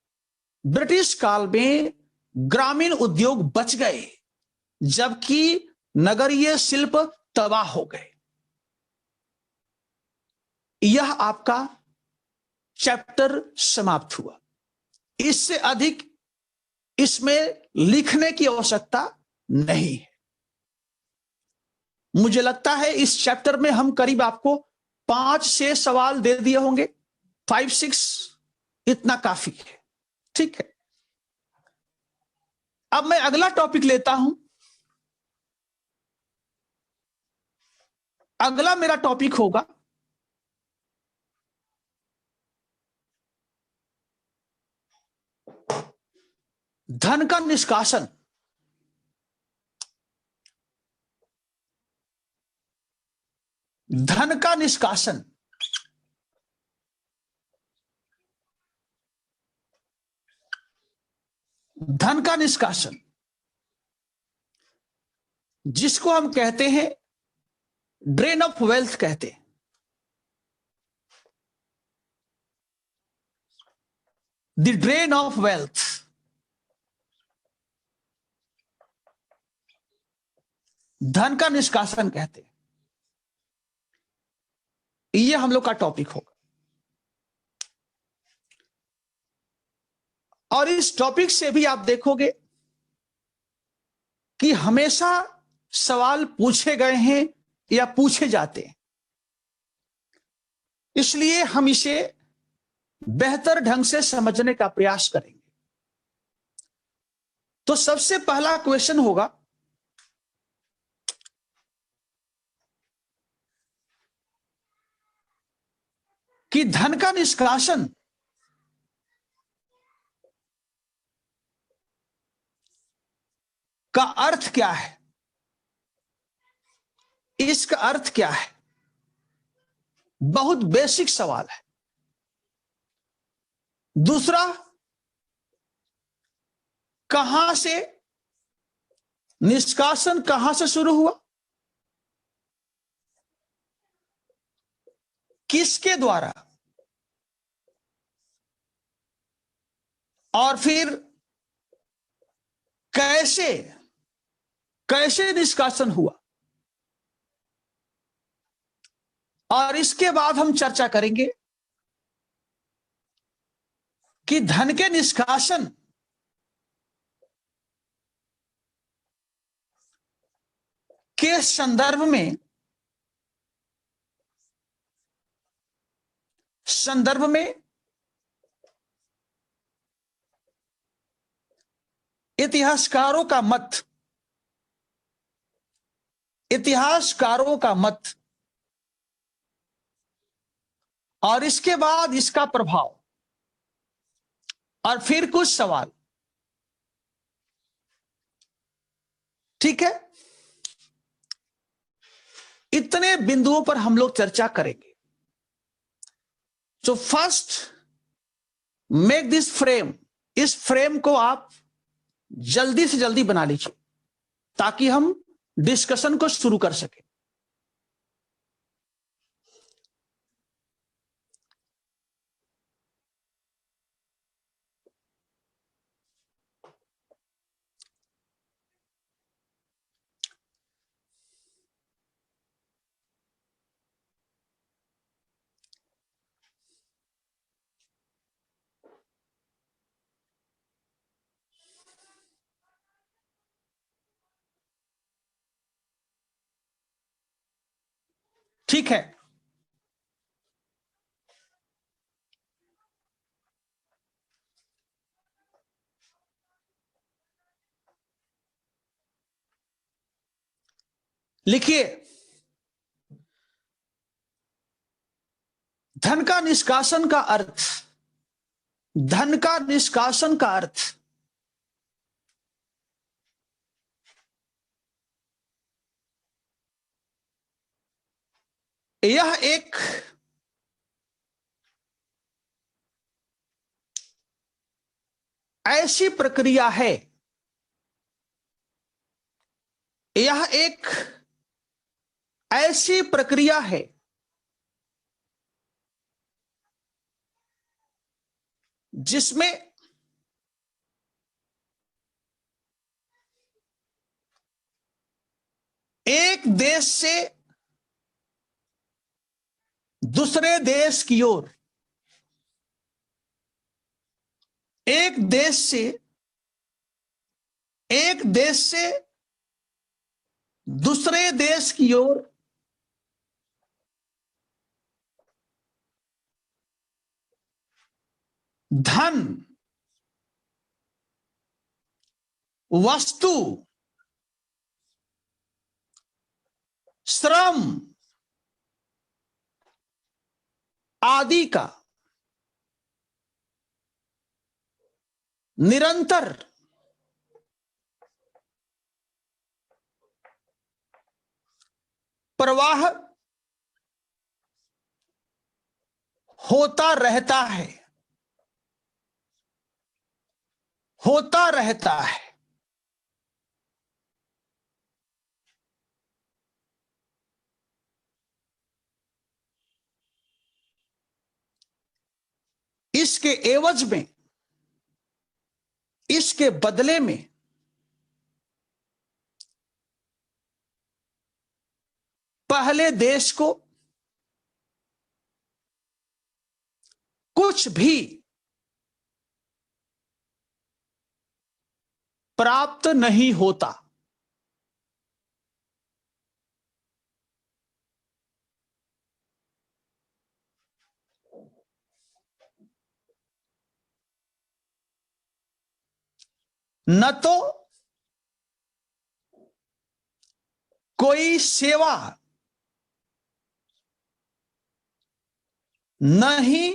ब्रिटिश काल में ग्रामीण उद्योग बच गए, जबकि नगरीय शिल्प तबाह हो गए। यह आपका चैप्टर समाप्त हुआ। इससे अधिक इसमें लिखने की आवश्यकता नहीं है। मुझे लगता है इस चैप्टर में हम करीब आपको 5-6 सवाल दे दिए होंगे, 5-6, इतना काफी है, ठीक है। अब मैं अगला टॉपिक लेता हूं। अगला मेरा टॉपिक होगा धन का निष्कासन, धन का निष्कासन, धन का निष्कासन, जिसको हम कहते हैं ड्रेन ऑफ वेल्थ कहते हैं। द ड्रेन ऑफ वेल्थ, धन का निष्कासन कहते हैं। ये हम लोग का टॉपिक होगा, और इस टॉपिक से भी आप देखोगे कि हमेशा सवाल पूछे गए हैं या पूछे जाते हैं, इसलिए हम इसे बेहतर ढंग से समझने का प्रयास करेंगे। तो सबसे पहला क्वेश्चन होगा कि धन का निष्कासन का अर्थ क्या है, इसका अर्थ क्या है। बहुत बेसिक सवाल है। दूसरा, कहां से निष्कासन, कहां से शुरू हुआ, किसके द्वारा, और फिर कैसे कैसे निष्कासन हुआ। और इसके बाद हम चर्चा करेंगे कि धन के निष्कासन के संदर्भ में इतिहासकारों का मत, इतिहासकारों का मत, और इसके बाद इसका प्रभाव, और फिर कुछ सवाल। ठीक है, इतने बिंदुओं पर हम लोग चर्चा करेंगे। तो फर्स्ट मेक दिस फ्रेम, इस फ्रेम को आप जल्दी से जल्दी बना लीजिए ताकि हम डिस्कशन को शुरू कर सकें। ठीक है, लिखिए, धन का निष्कासन का अर्थ, धन का निष्कासन का अर्थ यह एक ऐसी प्रक्रिया है, यह एक ऐसी प्रक्रिया है जिसमें एक देश से दूसरे देश की ओर, एक देश से दूसरे देश की ओर धन, वस्तु, श्रम आदि का निरंतर प्रवाह होता रहता है, होता रहता है। इसके एवज में, इसके बदले में पहले देश को कुछ भी प्राप्त नहीं होता। न तो कोई सेवा, न ही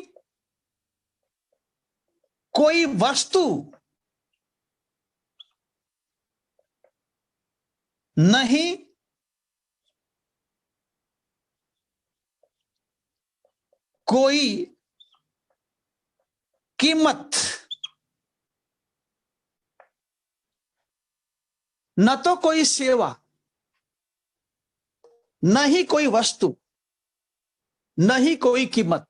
कोई वस्तु, न ही कोई कीमत, न तो कोई सेवा, न ही कोई वस्तु, न ही कोई कीमत।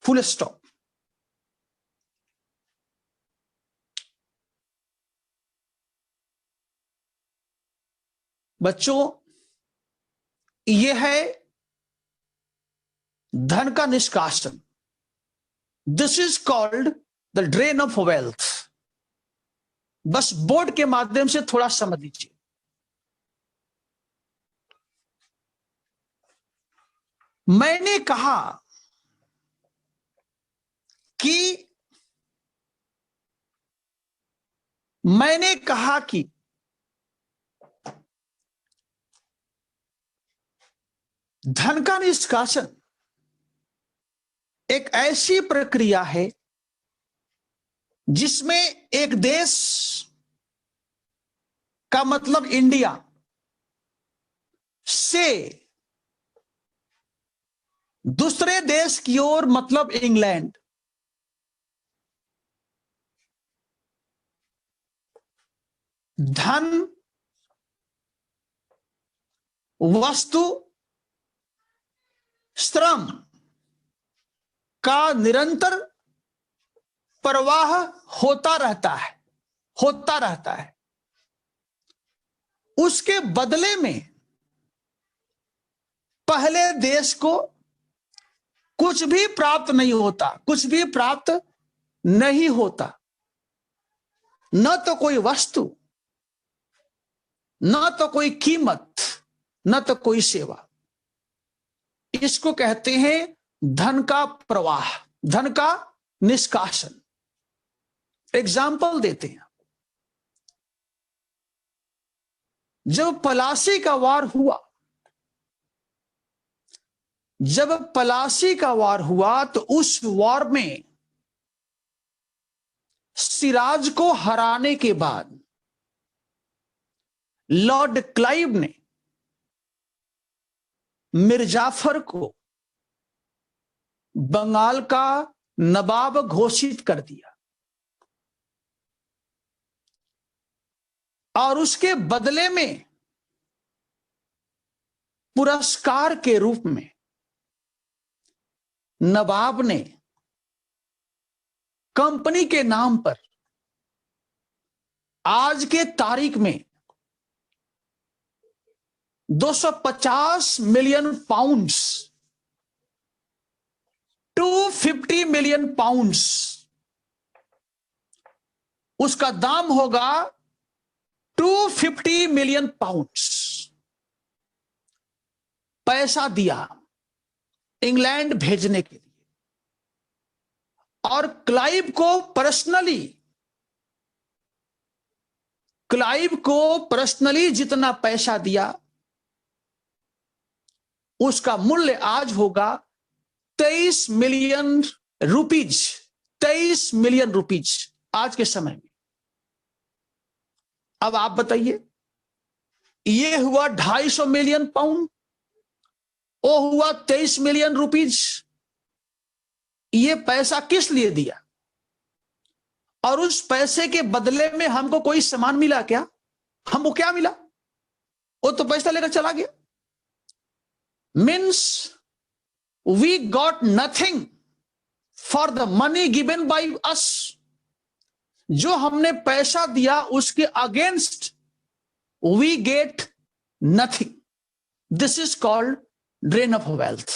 Full stop. बच्चों, यह है धन का निष्कासन। This is called the drain of wealth. बस बोर्ड के माध्यम से थोड़ा समझ लीजिए। मैंने कहा कि धन का निष्कासन एक ऐसी प्रक्रिया है जिसमें एक देश का मतलब इंडिया से दूसरे देश की ओर मतलब इंग्लैंड, धन, वस्तु, श्रम का निरंतर प्रवाह होता रहता है, होता रहता है। उसके बदले में पहले देश को कुछ भी प्राप्त नहीं होता, कुछ भी प्राप्त नहीं होता। न तो कोई वस्तु, न तो कोई कीमत, न तो कोई सेवा। इसको कहते हैं धन का प्रवाह, धन का निष्कासन। एग्जाम्पल देते हैं। जब पलासी का वार हुआ, जब पलासी का वार हुआ तो उस वार में सिराज को हराने के बाद लॉर्ड क्लाइव ने मिर्जाफर को बंगाल का नवाब घोषित कर दिया और उसके बदले में पुरस्कार के रूप में नवाब ने कंपनी के नाम पर आज के तारीख में 250 मिलियन पाउंड्स, 250 मिलियन पाउंड्स, उसका दाम होगा 250 मिलियन पाउंड्स, पैसा दिया इंग्लैंड भेजने के लिए। और क्लाइव को पर्सनली जितना पैसा दिया उसका मूल्य आज होगा 23 मिलियन रुपीज, 23 मिलियन रुपीज आज के समय में। अब आप बताइए ये हुआ 250 मिलियन पाउंड, वो हुआ 23 मिलियन रुपीज। ये पैसा किस लिए दिया? और उस पैसे के बदले में हमको कोई सामान मिला क्या? हमको क्या मिला? वो तो पैसा लेकर चला गया। Means we got nothing for the money given by us. जो हमने पैसा दिया उसके against we get nothing. This is called drain of wealth.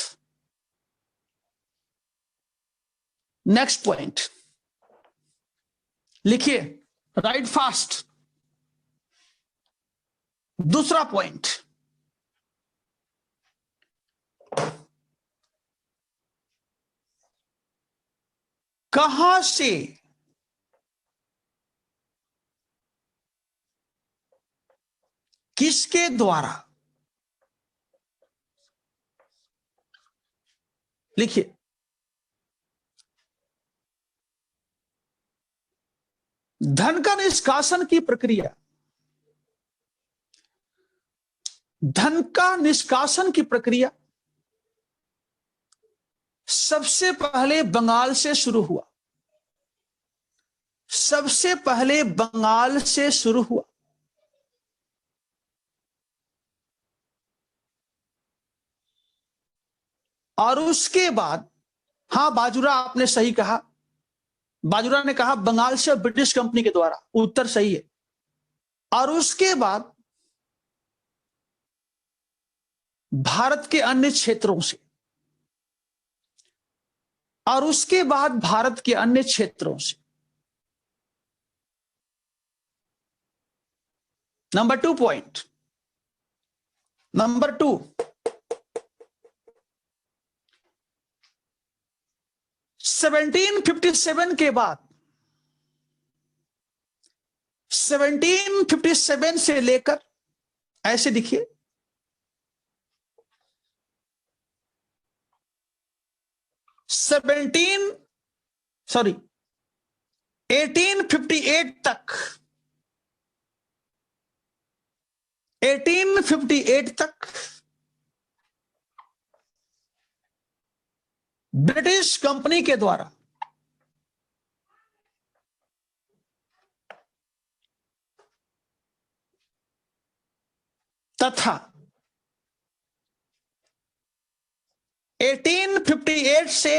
Next point लिखिए, राइट फास्ट। दूसरा पॉइंट, कहां से किसके द्वारा, लिखिए, धन का निष्कासन की प्रक्रिया, धन का निष्कासन की प्रक्रिया सबसे पहले बंगाल से शुरू हुआ। सबसे पहले बंगाल से शुरू हुआ। और उसके बाद, हां बाजुरा आपने सही कहा, बाजुरा ने कहा बंगाल से ब्रिटिश कंपनी के द्वारा, उत्तर सही है। और उसके बाद भारत के अन्य क्षेत्रों से, और उसके बाद भारत के अन्य क्षेत्रों से। नंबर 2 पॉइंट, नंबर 2, सेवनटीन 57 के बाद, 1757 से लेकर, ऐसे देखिए, 1858 तक, 1858 तक ब्रिटिश कंपनी के द्वारा तथा 1858 से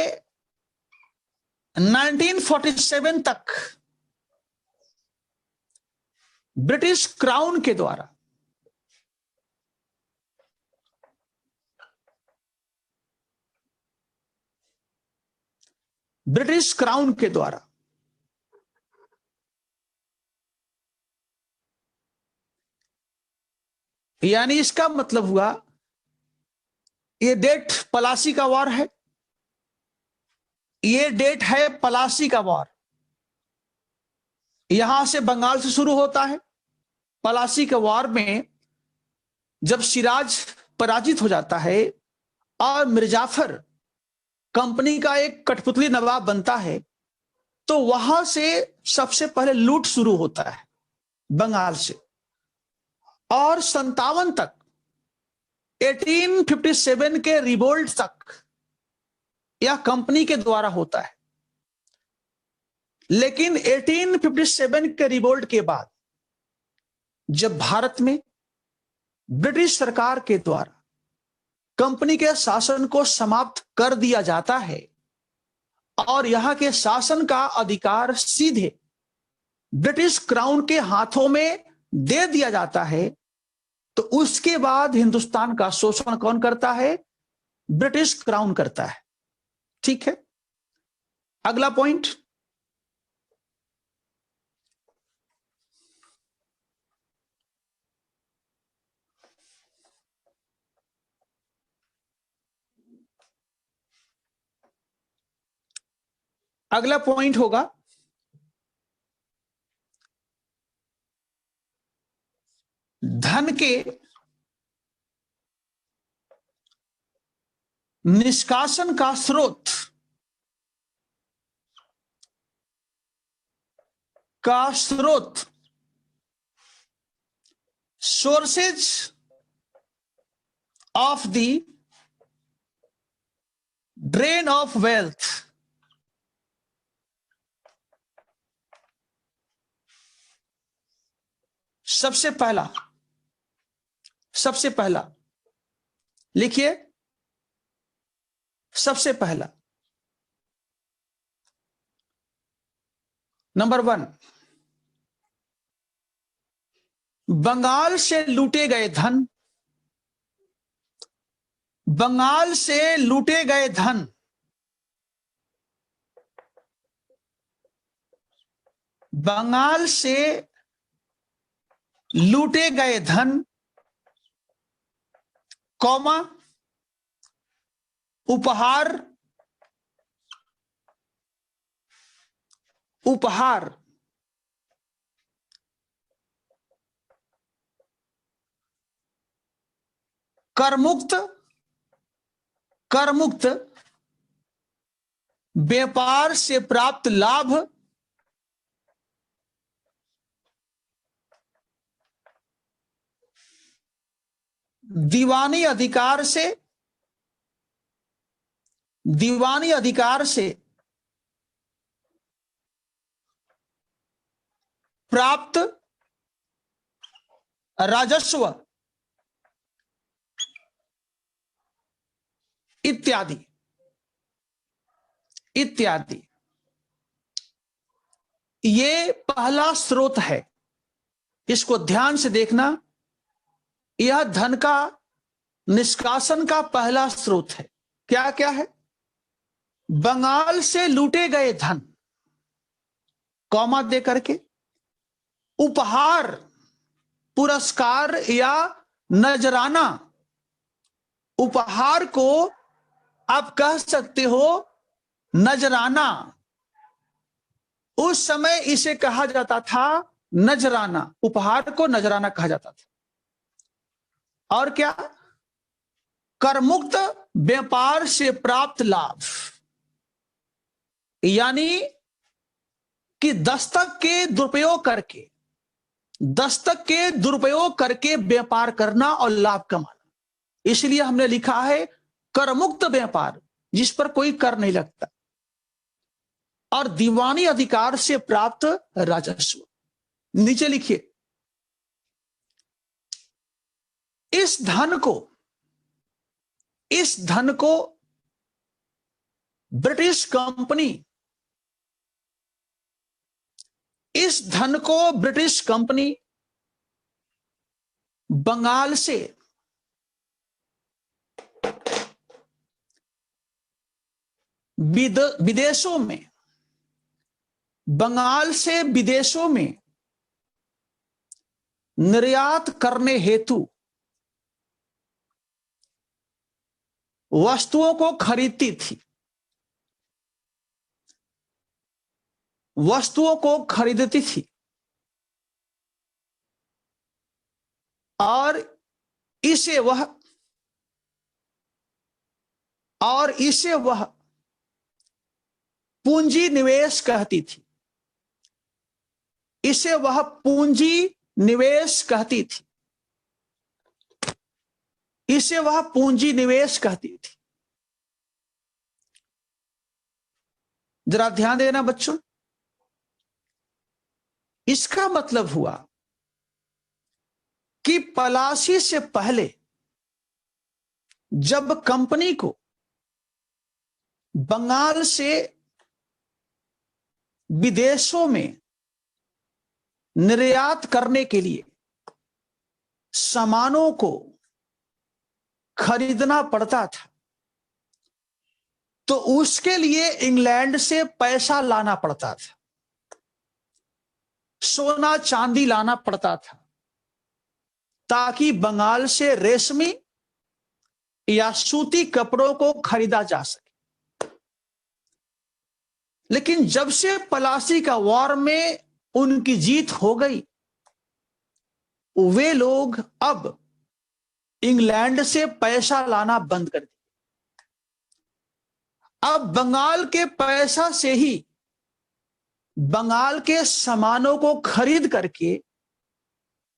1947 तक ब्रिटिश क्राउन के द्वारा ब्रिटिश क्राउन के द्वारा यानी इसका मतलब हुआ, ये डेट पलासी का वार है, ये डेट है पलासी का वार। यहां से बंगाल से शुरू होता है। पलासी के वार में जब सिराज पराजित हो जाता है और मिर्जाफर कंपनी का एक कठपुतली नवाब बनता है, तो वहां से सबसे पहले लूट शुरू होता है बंगाल से। और 57 तक, 1857 के रिवोल्ट तक यह कंपनी के द्वारा होता है। लेकिन 1857 के रिवोल्ट के बाद जब भारत में ब्रिटिश सरकार के द्वारा कंपनी के शासन को समाप्त कर दिया जाता है और यहां के शासन का अधिकार सीधे ब्रिटिश क्राउन के हाथों में दे दिया जाता है, तो उसके बाद हिंदुस्तान का शोषण कौन करता है? ब्रिटिश क्राउन करता है। ठीक है, अगला पॉइंट, अगला पॉइंट होगा धन के निष्कासन का स्रोत, sources of the drain of wealth. सबसे पहला लिखिए, सबसे पहला नंबर 1, बंगाल से लूटे गए धन, बंगाल से लूटे गए धन बंगाल से लूटे गए धन, कौमा, उपहार, उपहार, करमुक्त, करमुक्त, व्यापार से प्राप्त लाभ, दीवानी अधिकार से, दीवानी अधिकार से प्राप्त राजस्व इत्यादि इत्यादि। ये पहला स्रोत है, इसको ध्यान से देखना। यह धन का निष्कासन का पहला स्रोत है। क्या क्या है? बंगाल से लूटे गए धन, कॉमा दे करके, उपहार, पुरस्कार या नजराना। उपहार को आप कह सकते हो नजराना। उस समय इसे कहा जाता था नजराना, उपहार को नजराना कहा जाता था। और क्या? करमुक्त व्यापार से प्राप्त लाभ, यानी कि दस्तक के दुरुपयोग करके, दस्तक के दुरुपयोग करके व्यापार करना और लाभ कमाना। इसलिए हमने लिखा है करमुक्त व्यापार, जिस पर कोई कर नहीं लगता, और दीवानी अधिकार से प्राप्त राजस्व। नीचे लिखिए, इस धन को ब्रिटिश कंपनी, इस धन को ब्रिटिश कंपनी बंगाल से विदेशों में, बंगाल से विदेशों में निर्यात करने हेतु वस्तुओं को खरीदती थी, वस्तुओं को खरीदती थी, और इसे वह पूंजी निवेश कहती थी। इसे वह पूंजी निवेश कहती थी। इसे वह पूंजी निवेश कहती थी। जरा ध्यान देना बच्चों, इसका मतलब हुआ कि पलासी से पहले जब कंपनी को बंगाल से विदेशों में निर्यात करने के लिए सामानों को खरीदना पड़ता था, तो उसके लिए इंग्लैंड से पैसा लाना पड़ता था, सोना चांदी लाना पड़ता था, ताकि बंगाल से रेशमी या सूती कपड़ों को खरीदा जा सके। लेकिन जब से पलासी का वॉर में उनकी जीत हो गई, वे लोग अब इंग्लैंड से पैसा लाना बंद कर दिया। अब बंगाल के पैसा से ही बंगाल के सामानों को खरीद करके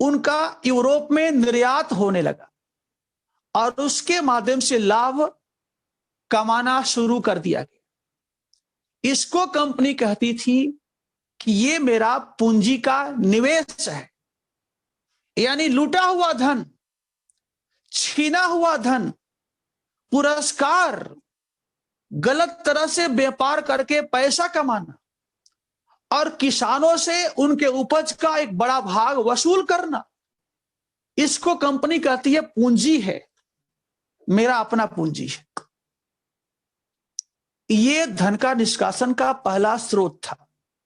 उनका यूरोप में निर्यात होने लगा और उसके माध्यम से लाभ कमाना शुरू कर दिया गया। इसको कंपनी कहती थी कि ये मेरा पूंजी का निवेश है, यानी लूटा हुआ धन, छीना हुआ धन, पुरस्कार, गलत तरह से व्यापार करके पैसा कमाना और किसानों से उनके उपज का एक बड़ा भाग वसूल करना, इसको कंपनी कहती है पूंजी है, मेरा अपना पूंजी है। ये धन का निष्कासन का पहला स्रोत था।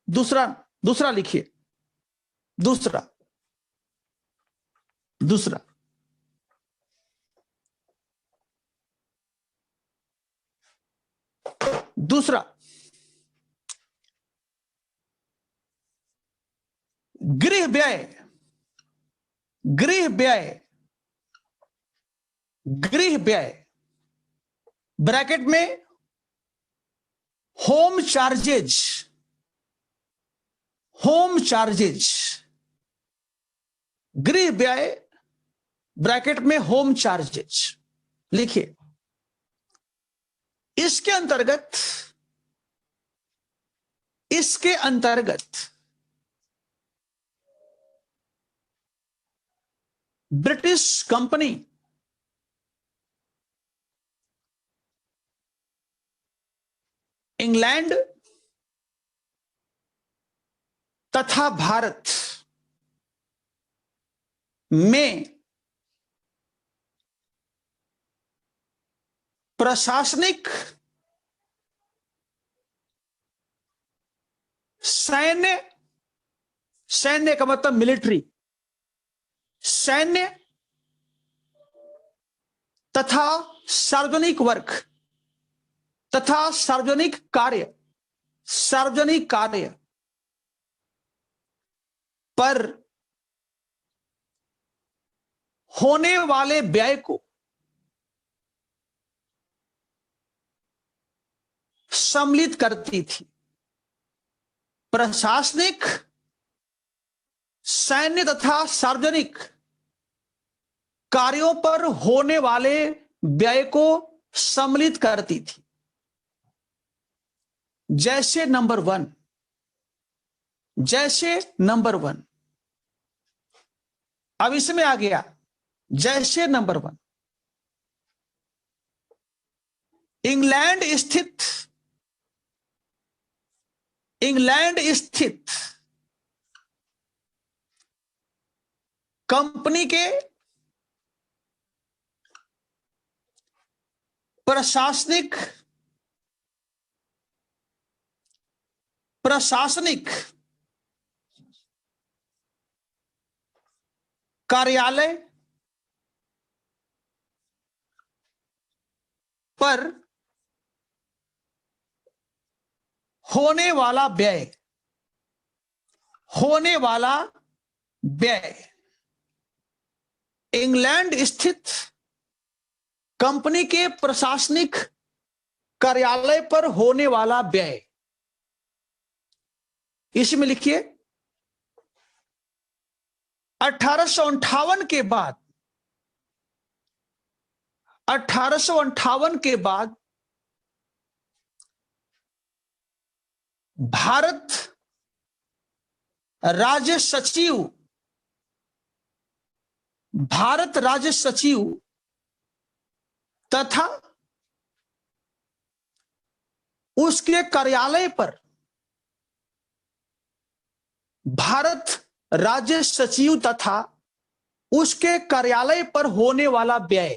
दूसरा लिखिए, दूसरा गृह व्यय ब्रैकेट में होम चार्जेज, गृह व्यय ब्रैकेट में होम चार्जेज लिखिए। इसके अंतर्गत ब्रिटिश कंपनी इंग्लैंड तथा भारत में प्रशासनिक, सैन्य का मतलब मिलिट्री, सैन्य तथा सार्वजनिक वर्क तथा सार्वजनिक कार्य पर होने वाले व्यय को सम्मिलित करती थी। प्रशासनिक, सैन्य तथा सार्वजनिक कार्यों पर होने वाले व्यय को सम्मिलित करती थी। जैसे नंबर वन, अब इसमें आ गया जैसे नंबर 1, इंग्लैंड स्थित कंपनी के प्रशासनिक कार्यालय पर होने वाला व्यय, इंग्लैंड स्थित कंपनी के प्रशासनिक कार्यालय पर होने वाला व्यय, इसमें लिखिए 1858 के बाद भारत राज्य सचिव तथा उसके कार्यालय पर भारत राज्य सचिव तथा उसके कार्यालय पर होने वाला व्यय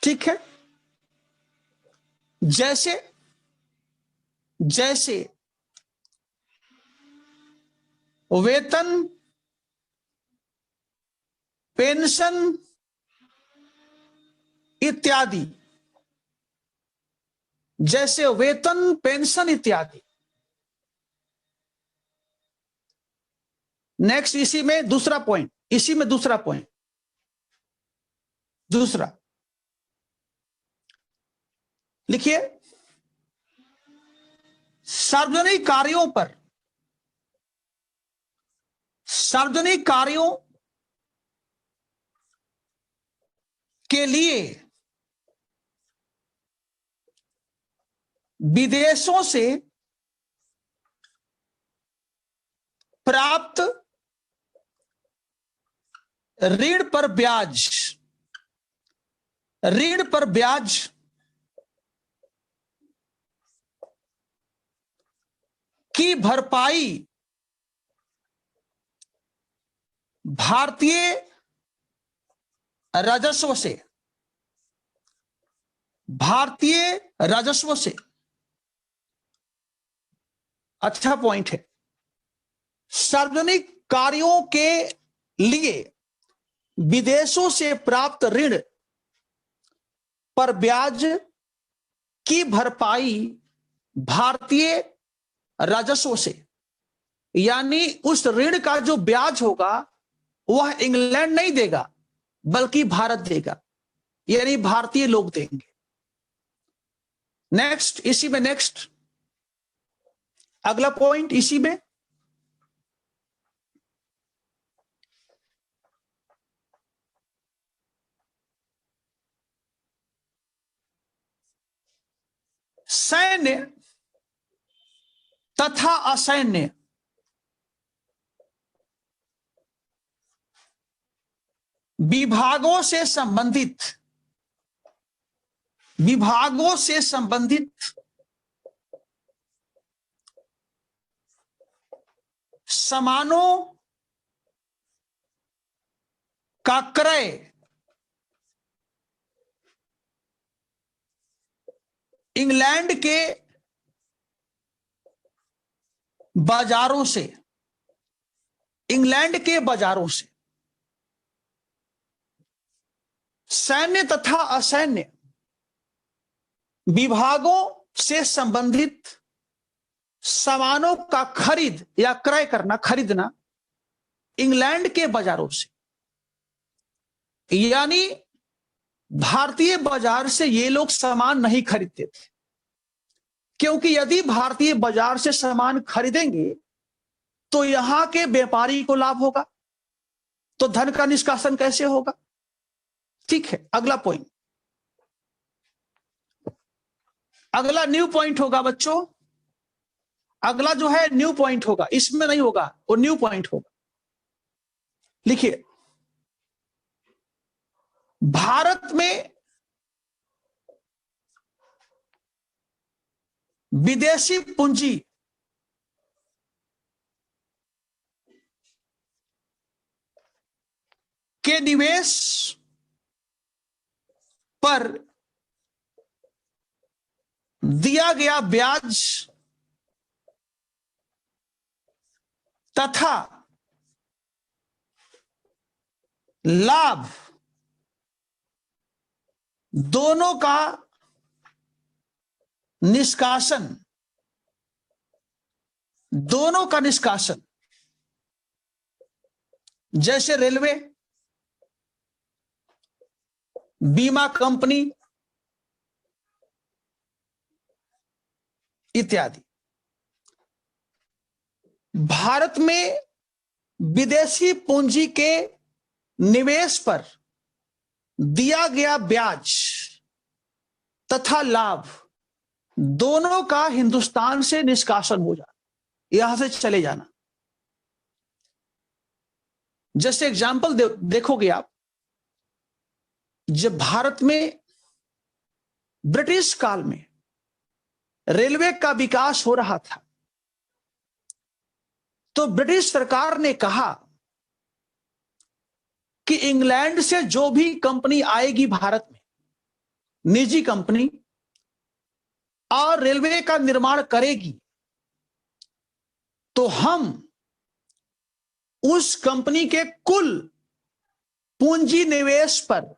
ठीक है। जैसे वेतन, पेंशन इत्यादि, नेक्स्ट इसी में दूसरा पॉइंट, दूसरा लिखिए, सार्वजनिक कार्यों के लिए विदेशों से प्राप्त ऋण पर ब्याज की भरपाई भारतीय राजस्व से अच्छा पॉइंट है। सार्वजनिक कार्यों के लिए विदेशों से प्राप्त ऋण पर ब्याज की भरपाई भारतीय राजस्व से, यानी उस ऋण का जो ब्याज होगा वह इंग्लैंड नहीं देगा बल्कि भारत देगा, यानी भारतीय लोग देंगे। नेक्स्ट अगला पॉइंट इसी में, सैन्य तथा असैन्य विभागों से संबंधित सामानों का क्रय इंग्लैंड के बाजारों से सैन्य तथा असैन्य विभागों से संबंधित सामानों का खरीद या क्रय करना, खरीदना इंग्लैंड के बाजारों से, यानी भारतीय बाजार से ये लोग सामान नहीं खरीदते थे, क्योंकि यदि भारतीय बाजार से सामान खरीदेंगे तो यहां के व्यापारी को लाभ होगा, तो धन का निष्कासन कैसे होगा। ठीक है, अगला पॉइंट, अगला न्यू पॉइंट होगा बच्चों, अगला जो है न्यू पॉइंट होगा, इसमें नहीं होगा, वो न्यू पॉइंट होगा। लिखिए, भारत में विदेशी पूंजी के निवेश पर दिया गया ब्याज तथा लाभ दोनों का निष्कासन जैसे रेलवे, बीमा कंपनी इत्यादि, भारत में विदेशी पूंजी के निवेश पर दिया गया ब्याज तथा लाभ दोनों का हिंदुस्तान से निष्कासन हो जाना, यहां से चले जाना। जैसे एग्जाम्पल देखोगे आप, जब भारत में ब्रिटिश काल में रेलवे का विकास हो रहा था तो ब्रिटिश सरकार ने कहा कि इंग्लैंड से जो भी कंपनी आएगी भारत में, निजी कंपनी, और रेलवे का निर्माण करेगी, तो हम उस कंपनी के कुल पूंजी निवेश पर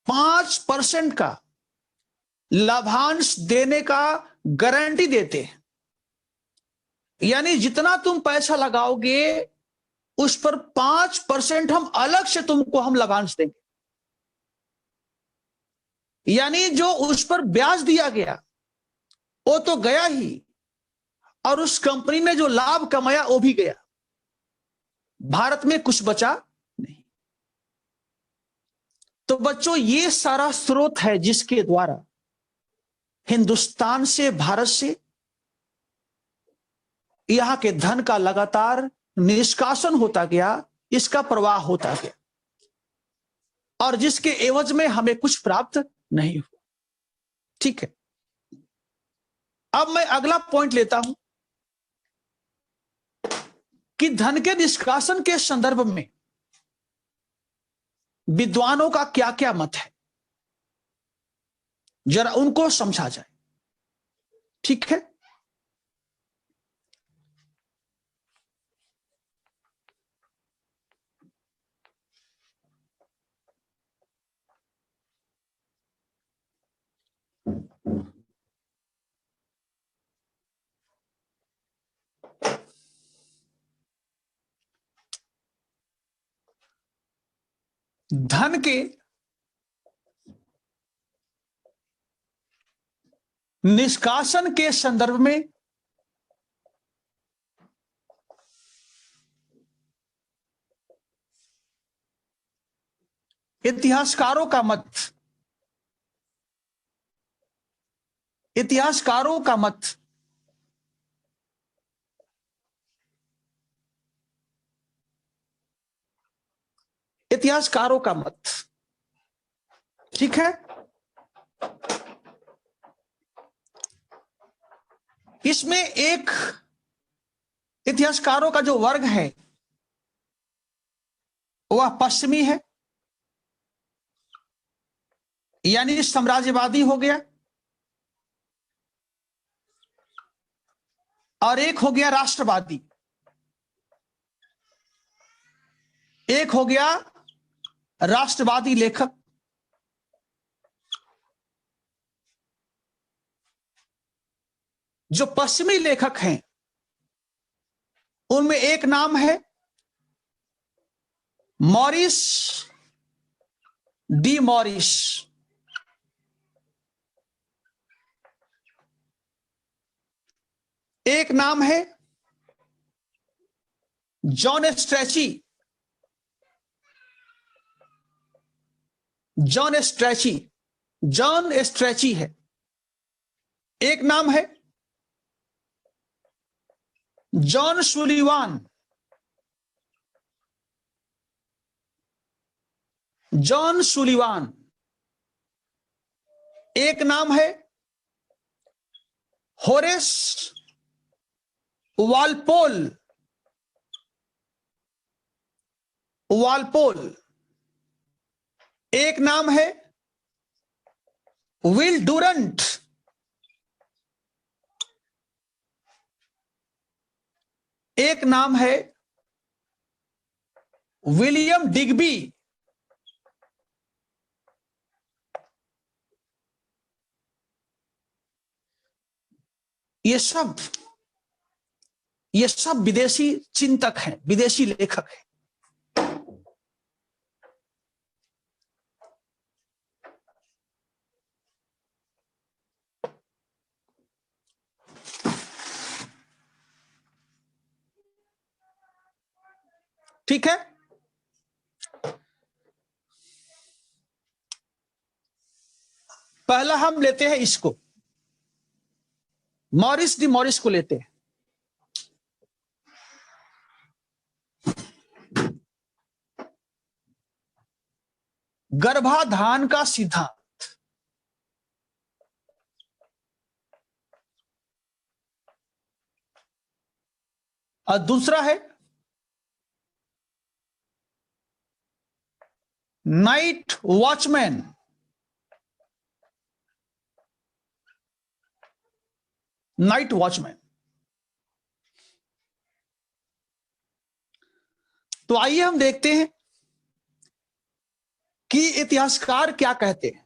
5% का लाभांश देने का गारंटी देते हैं, यानी जितना तुम पैसा लगाओगे उस पर 5% हम अलग से तुमको लाभांश देंगे। यानी जो उस पर ब्याज दिया गया वो तो गया ही, और उस कंपनी ने जो लाभ कमाया वो भी गया, भारत में कुछ बचा नहीं। तो बच्चों, ये सारा स्रोत है जिसके द्वारा हिंदुस्तान से, भारत से यहां के धन का लगातार निष्कासन होता गया, इसका प्रवाह होता गया, और जिसके एवज में हमें कुछ प्राप्त नहीं हुआ। ठीक है, अब मैं अगला पॉइंट लेता हूं कि धन के निष्कासन के संदर्भ में विद्वानों का क्या क्या मत है, जरा उनको समझा जाए। ठीक है, धन के निष्कासन के संदर्भ में इतिहासकारों का मत, इतिहासकारों का मत इतिहासकारों का मत, ठीक है, इसमें एक इतिहासकारों का जो वर्ग है वह पश्चिमी है, यानी साम्राज्यवादी हो गया, और एक हो गया राष्ट्रवादी, एक हो गया राष्ट्रवादी लेखक। जो पश्चिमी लेखक हैं उनमें एक नाम है मॉरिस डी मॉरिस, एक नाम है जॉन स्ट्रैची, जॉन स्ट्रैची, जॉन स्ट्रैची है, एक नाम है जॉन सुलिवान, जॉन सुलिवान, एक नाम है होरेस वालपोल, वालपोल, एक नाम है विल डूरंट, एक नाम है विलियम डिग्बी, ये सब विदेशी चिंतक हैं, विदेशी लेखक हैं। ठीक है, पहला हम लेते हैं इसको, मॉरिस डी मॉरिस को लेते हैं। गर्भाधान का सिद्धांत, और दूसरा है नाइट वॉचमैन, नाइट वॉचमैन। तो आइए हम देखते हैं कि इतिहासकार क्या कहते हैं,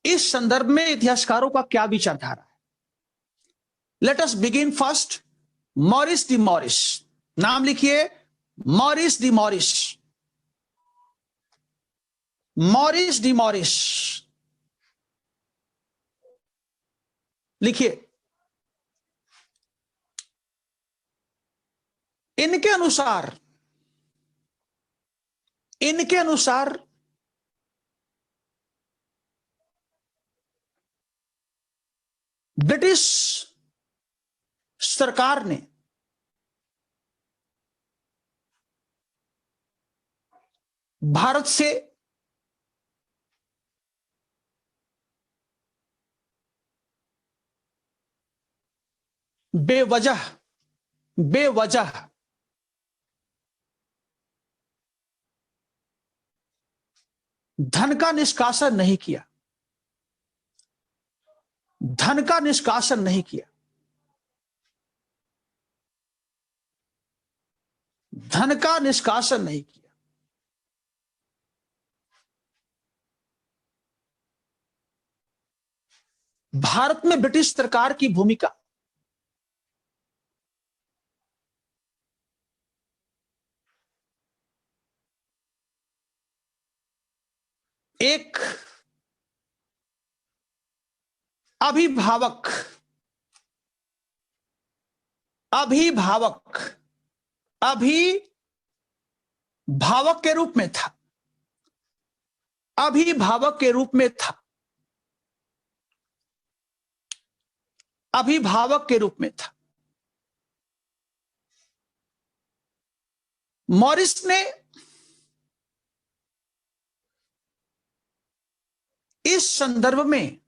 इस संदर्भ में इतिहासकारों का क्या विचारधारा है। Let us begin first Morris D Morris, नाम लिखिए Morris D Morris, Morris D Morris. लिखिए, इनके अनुसार ब्रिटिश सरकार ने भारत से बेवजह धन का निष्कासन नहीं किया, धन का निष्कासन नहीं किया, धन का निष्कासन नहीं किया। भारत में ब्रिटिश सरकार की भूमिका एक अभिभावक के रूप में था, अभिभावक के रूप में था, अभिभावक के रूप में था। मॉरिस ने इस संदर्भ में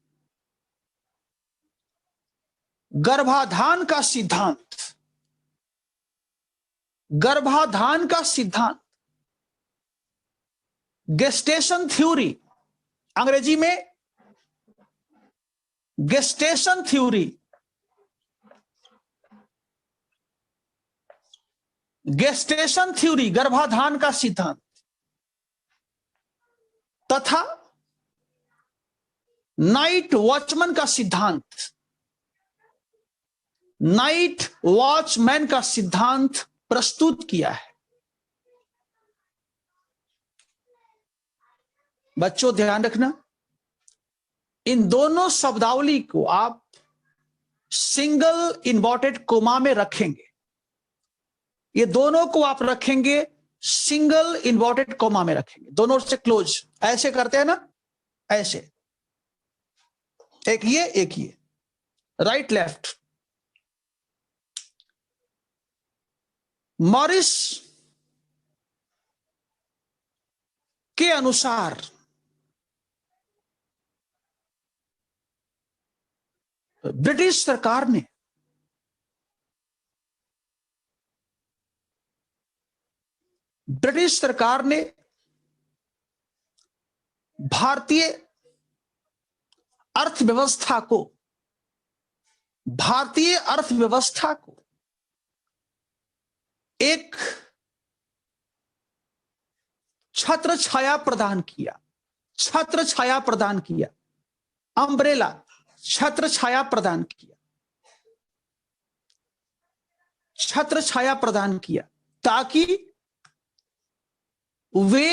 गर्भाधान का सिद्धांत, गेस्टेशन थ्योरी, अंग्रेजी में गेस्टेशन थ्योरी, गर्भाधान का सिद्धांत तथा नाइट वॉचमैन का सिद्धांत प्रस्तुत किया है। बच्चों ध्यान रखना, इन दोनों शब्दावली को आप सिंगल इन्वर्टेड कोमा में रखेंगे, ये दोनों को आप रखेंगे सिंगल इन्वर्टेड कोमा में रखेंगे, दोनों से क्लोज, ऐसे करते हैं ना, ऐसे, एक ये राइट लेफ्ट। मॉरिस के अनुसार ब्रिटिश सरकार ने भारतीय अर्थव्यवस्था को एक छत्र छाया प्रदान किया, अम्ब्रेला छत्र छाया प्रदान किया ताकि वे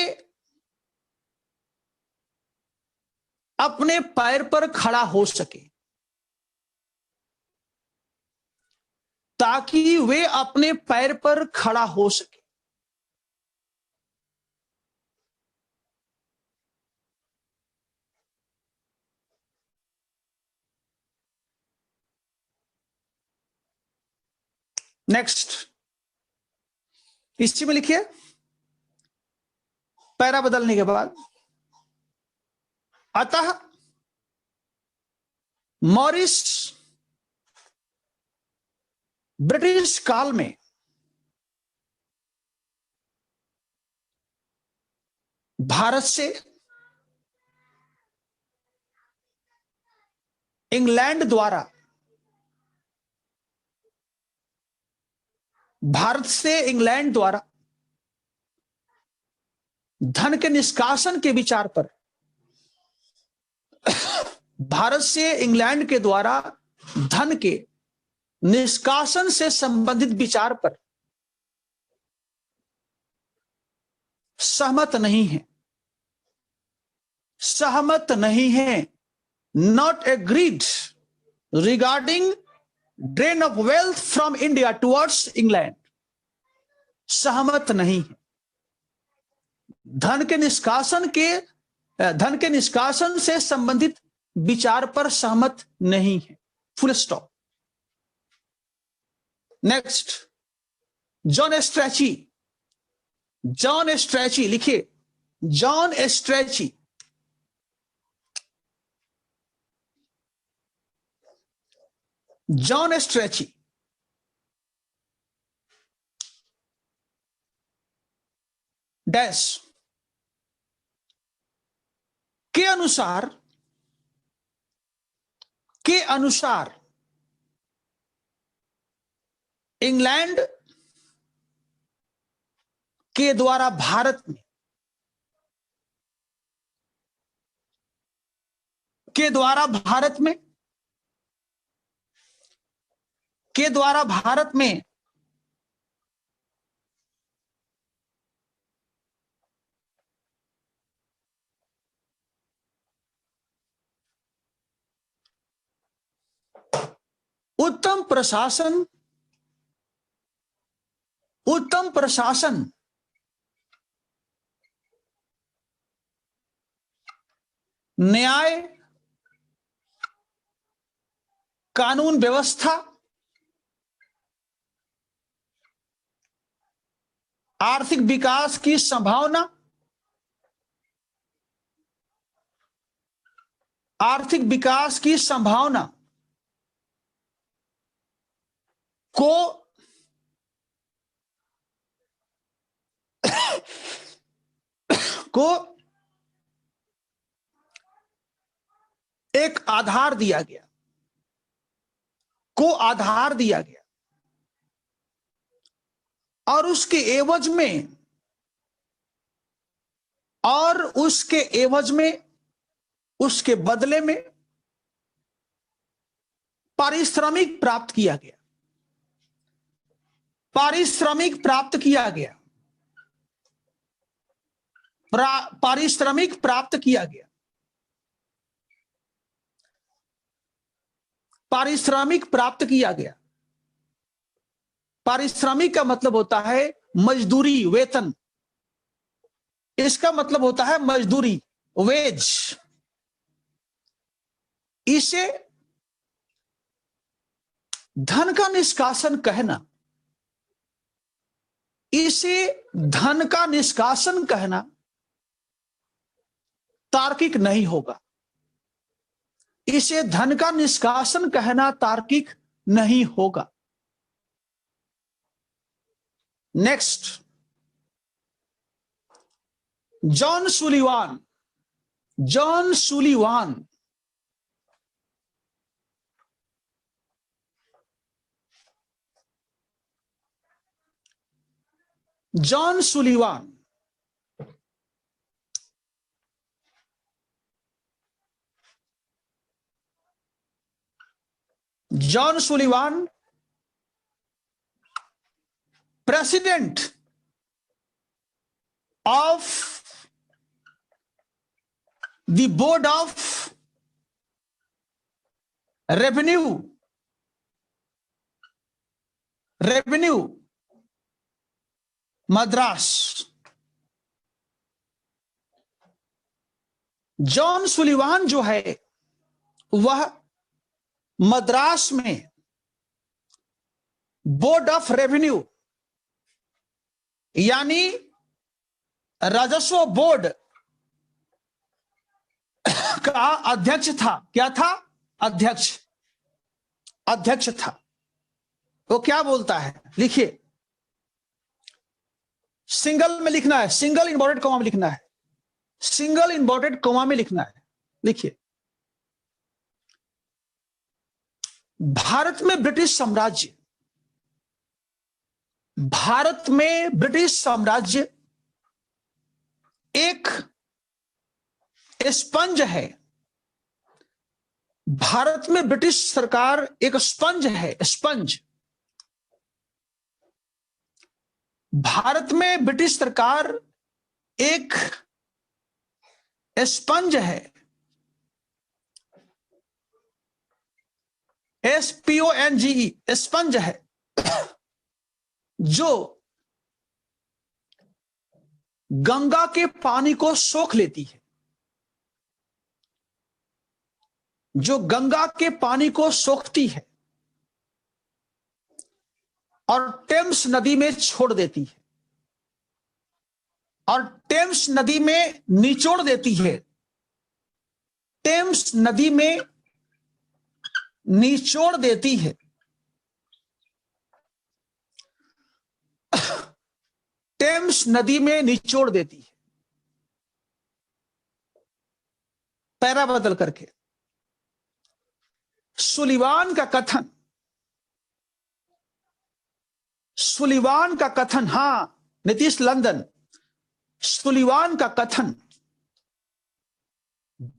अपने पैर पर खड़ा हो सके, नेक्स्ट, इसी में लिखिए, पैरा बदलने के बाद, अतः मॉरिस ब्रिटिश काल में भारत से इंग्लैंड द्वारा धन के निष्कासन के विचार पर, भारत से इंग्लैंड के द्वारा धन के निष्कासन से संबंधित विचार पर सहमत नहीं है, not agreed regarding drain of wealth from India towards England सहमत नहीं है। धन के निष्कासन से संबंधित विचार पर सहमत नहीं है। Full stop. नेक्स्ट, जॉन स्ट्रैची लिखिए, जॉन स्ट्रैची। जॉन स्ट्रैची डैश के अनुसार इंग्लैंड के द्वारा भारत में उत्तम प्रशासन न्याय, कानून व्यवस्था, आर्थिक विकास की संभावना, को एक आधार दिया गया, और उसके एवज में उसके बदले में पारिश्रमिक प्राप्त किया गया। पारिश्रमिक प्राप्त किया गया। पारिश्रमिक प्राप्त किया गया। पारिश्रमिक का मतलब होता है मजदूरी, वेतन। इसका मतलब होता है मजदूरी, वेज। इसे धन का निष्कासन कहना, तार्किक नहीं होगा। इसे धन का निष्कासन कहना तार्किक नहीं होगा। Next, John Sullivan John Sullivan president of the Board of Revenue Madras. John Sullivan जो है वह मद्रास में बोर्ड ऑफ रेवेन्यू यानी राजस्व बोर्ड का अध्यक्ष था। क्या था? अध्यक्ष था। वो क्या बोलता है, लिखिए, सिंगल में लिखना है, सिंगल इन्वर्टेड कॉमा में लिखना है, सिंगल इन्वर्टेड कॉमा में लिखना है। लिखिए, भारत में ब्रिटिश साम्राज्य एक स्पंज है। भारत में ब्रिटिश सरकार एक स्पंज है। भारत में ब्रिटिश सरकार एक स्पंज है। SPONGE स्पंज है जो गंगा के पानी को सोख लेती है, जो गंगा के पानी को सोखती है और टेम्स नदी में छोड़ देती है, और टेम्स नदी में निचोड़ देती है, टेम्स नदी में निचोड़ देती है। टेम्स नदी में निचोड़ देती है। पैरा बदल करके सुलिवान का कथन, सुलिवान का कथन, हां नीतीश लंदन, सुलिवान का कथन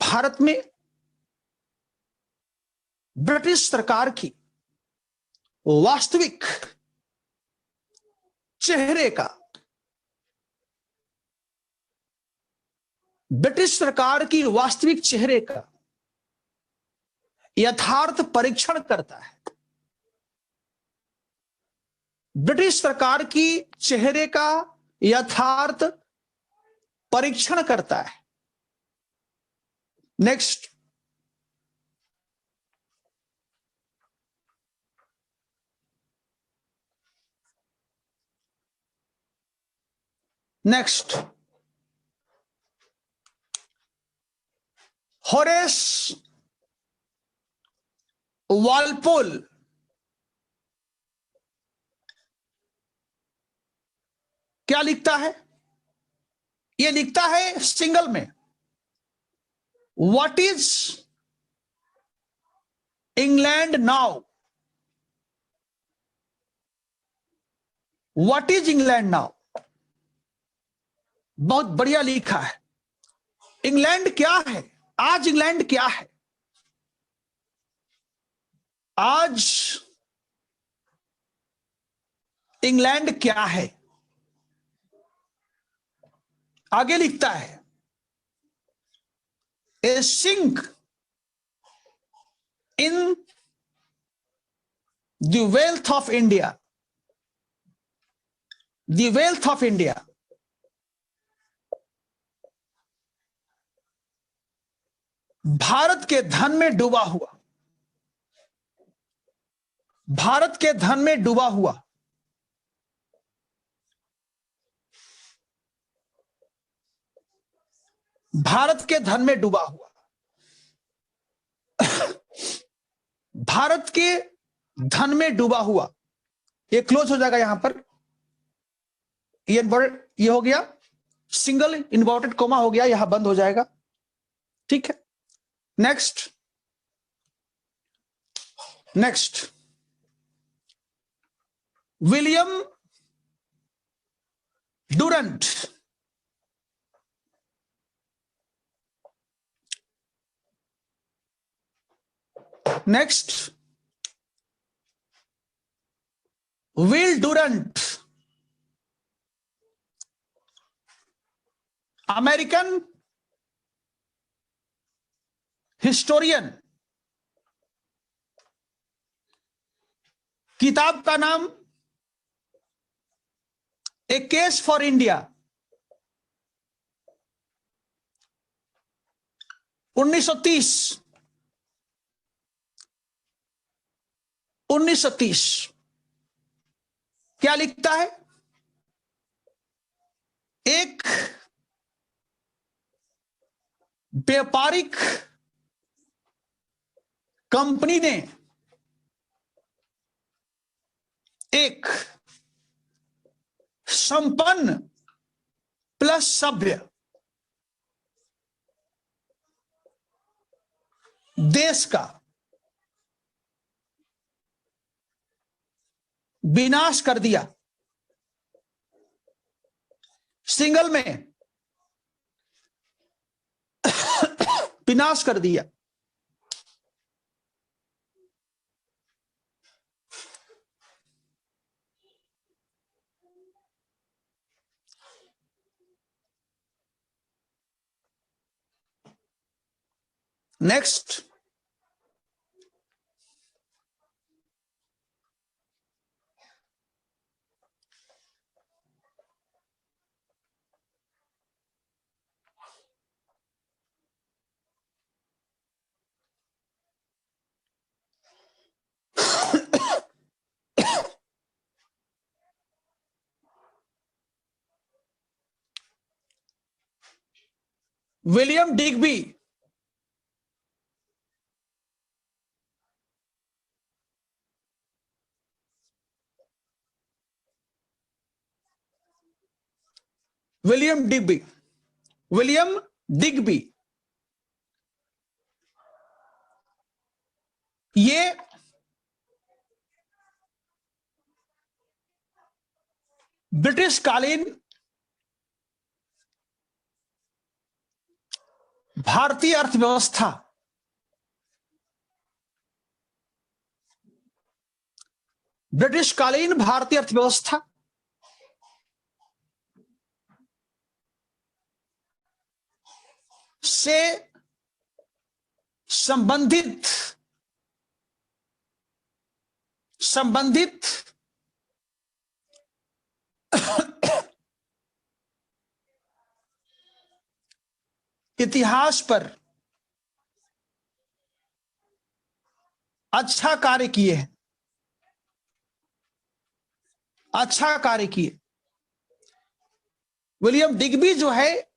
भारत में ब्रिटिश सरकार की वास्तविक चेहरे का, ब्रिटिश सरकार की वास्तविक चेहरे का यथार्थ परीक्षण करता है। ब्रिटिश सरकार की चेहरे का यथार्थ परीक्षण करता है। नेक्स्ट, नेक्स्ट, होरेस वालपोल क्या लिखता है? यह लिखता है सिंगल में, what is England now? What is England now? बहुत बढ़िया लिखा है। इंग्लैंड क्या है आज? इंग्लैंड क्या है आज? इंग्लैंड क्या है? आगे लिखता है, a sink in the wealth of India, the wealth of India, Bharat के धन में डूबा हुआ, भारत के धन में डूबा हुआ, भारत के धन में डूबा हुआ, भारत के धन में डूबा हुआ। ये क्लोज हो जाएगा यहां पर, ये हो गया, सिंगल इन्वर्टेड कोमा हो गया, यहां बंद हो जाएगा। ठीक है, next, next, William Durand, next, will Durand, American historian, किताब का नाम ए केस फॉर इंडिया, 1930, 1930। क्या लिखता है? एक व्यापारिक कंपनी ने एक संपन्न प्लस सभ्य देश का विनाश कर दिया। सिंगल में विनाश कर दिया। Next, William Digby, William Digby, William Digby, ये ब्रिटिश कालीन भारतीय अर्थव्यवस्था, ब्रिटिश कालीन भारतीय अर्थव्यवस्था से संबंधित इतिहास पर अच्छा कार्य किए हैं, अच्छा कार्य किए। विलियम डिग्बी जो है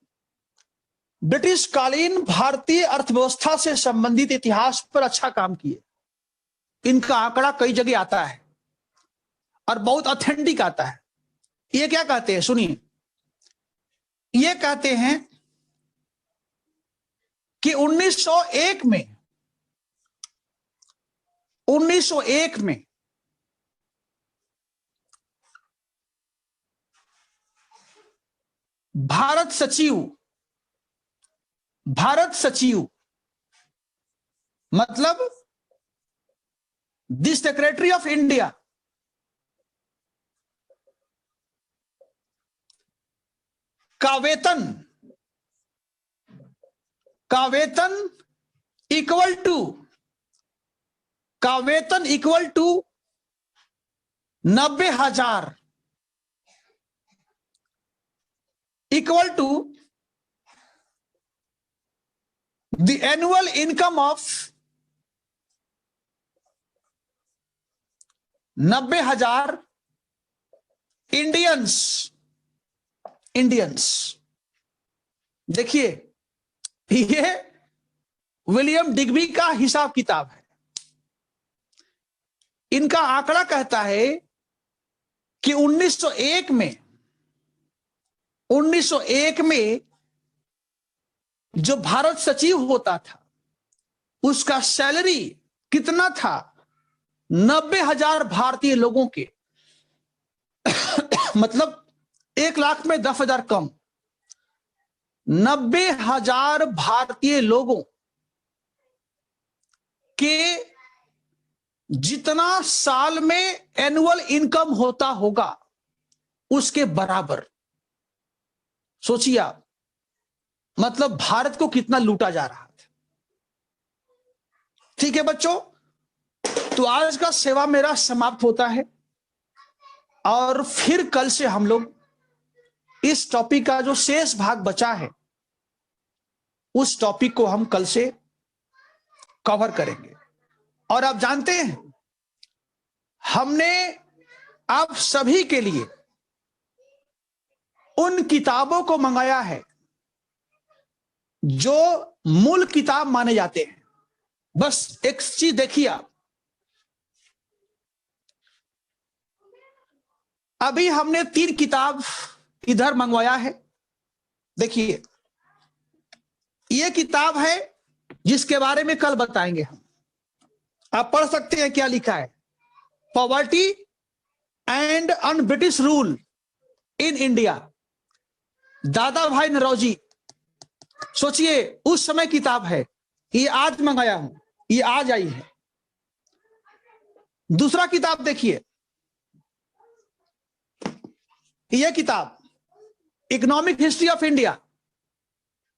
ब्रिटिश कालीन भारतीय अर्थव्यवस्था से संबंधित इतिहास पर अच्छा काम किए। इनका आंकड़ा कई जगह आता है और बहुत ऑथेंटिक आता है। ये क्या कहते हैं, सुनिए। ये कहते हैं कि 1901 में भारत सचिव मतलब द सेक्रेटरी ऑफ इंडिया का वेतन equal to 90,000, equal to the annual income of 90,000 Indians. देखिए, ये विलियम डिग्बी का हिसाब किताब है। इनका आंकड़ा कहता है कि 1901 में जो भारत सचिव होता था उसका सैलरी कितना था, 90,000 भारतीय लोगों के मतलब 1 लाख में 10,000 कम, 90,000 भारतीय लोगों के जितना साल में एनुअल इनकम होता होगा उसके बराबर। सोचिए आप, मतलब भारत को कितना लूटा जा रहा था। ठीक है बच्चों, तो आज का सेवा मेरा समाप्त होता है और फिर कल से हम लोग इस टॉपिक का जो शेष भाग बचा है उस टॉपिक को हम कल से कवर करेंगे। और आप जानते हैं, हमने आप सभी के लिए उन किताबों को मंगाया है जो मूल किताब माने जाते हैं। बस एक चीज देखिए आप, अभी हमने 3 किताब इधर मंगवाया है। देखिए, यह किताब है जिसके बारे में कल बताएंगे हम। आप पढ़ सकते हैं क्या लिखा है, poverty and un British rule in India, दादा भाई नौरोजी। सोचिए, उस समय किताब है, ये आज मंगाया हूं, ये आज आई है। दूसरा किताब देखिए, यह किताब economic history of India,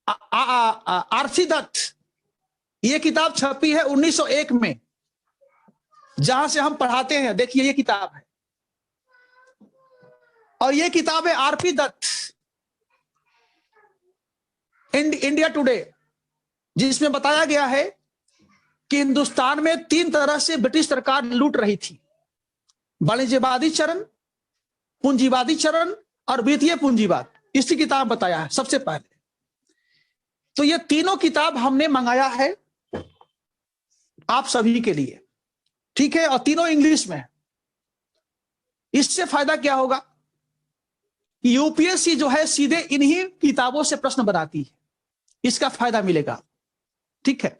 RC Dutt. यह किताब छपी है 1901 में, जहां से हम पढ़ाते हैं। देखिए, यह किताब है। और यह किताब है आरपी दत्त, इंडिया टुडे, जिसमें बताया गया है कि हिंदुस्तान में 3 तरह से ब्रिटिश सरकार लूट रही थी, वाणिज्यवादी चरण, पूंजीवादी चरण और वित्तीय पूंजीवाद। इसी किताब बताया है सबसे पहले। तो ये तीनों किताब हमने मंगाया है आप सभी के लिए, ठीक है, और तीनों इंग्लिश में है। इससे फायदा क्या होगा? यूपीएससी जो है सीधे इन्हीं किताबों से प्रश्न बनाती है, इसका फायदा मिलेगा, ठीक है।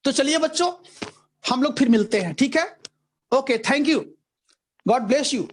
तो चलिए बच्चों, हम लोग फिर मिलते हैं, ठीक है। Okay, thank you, God bless you.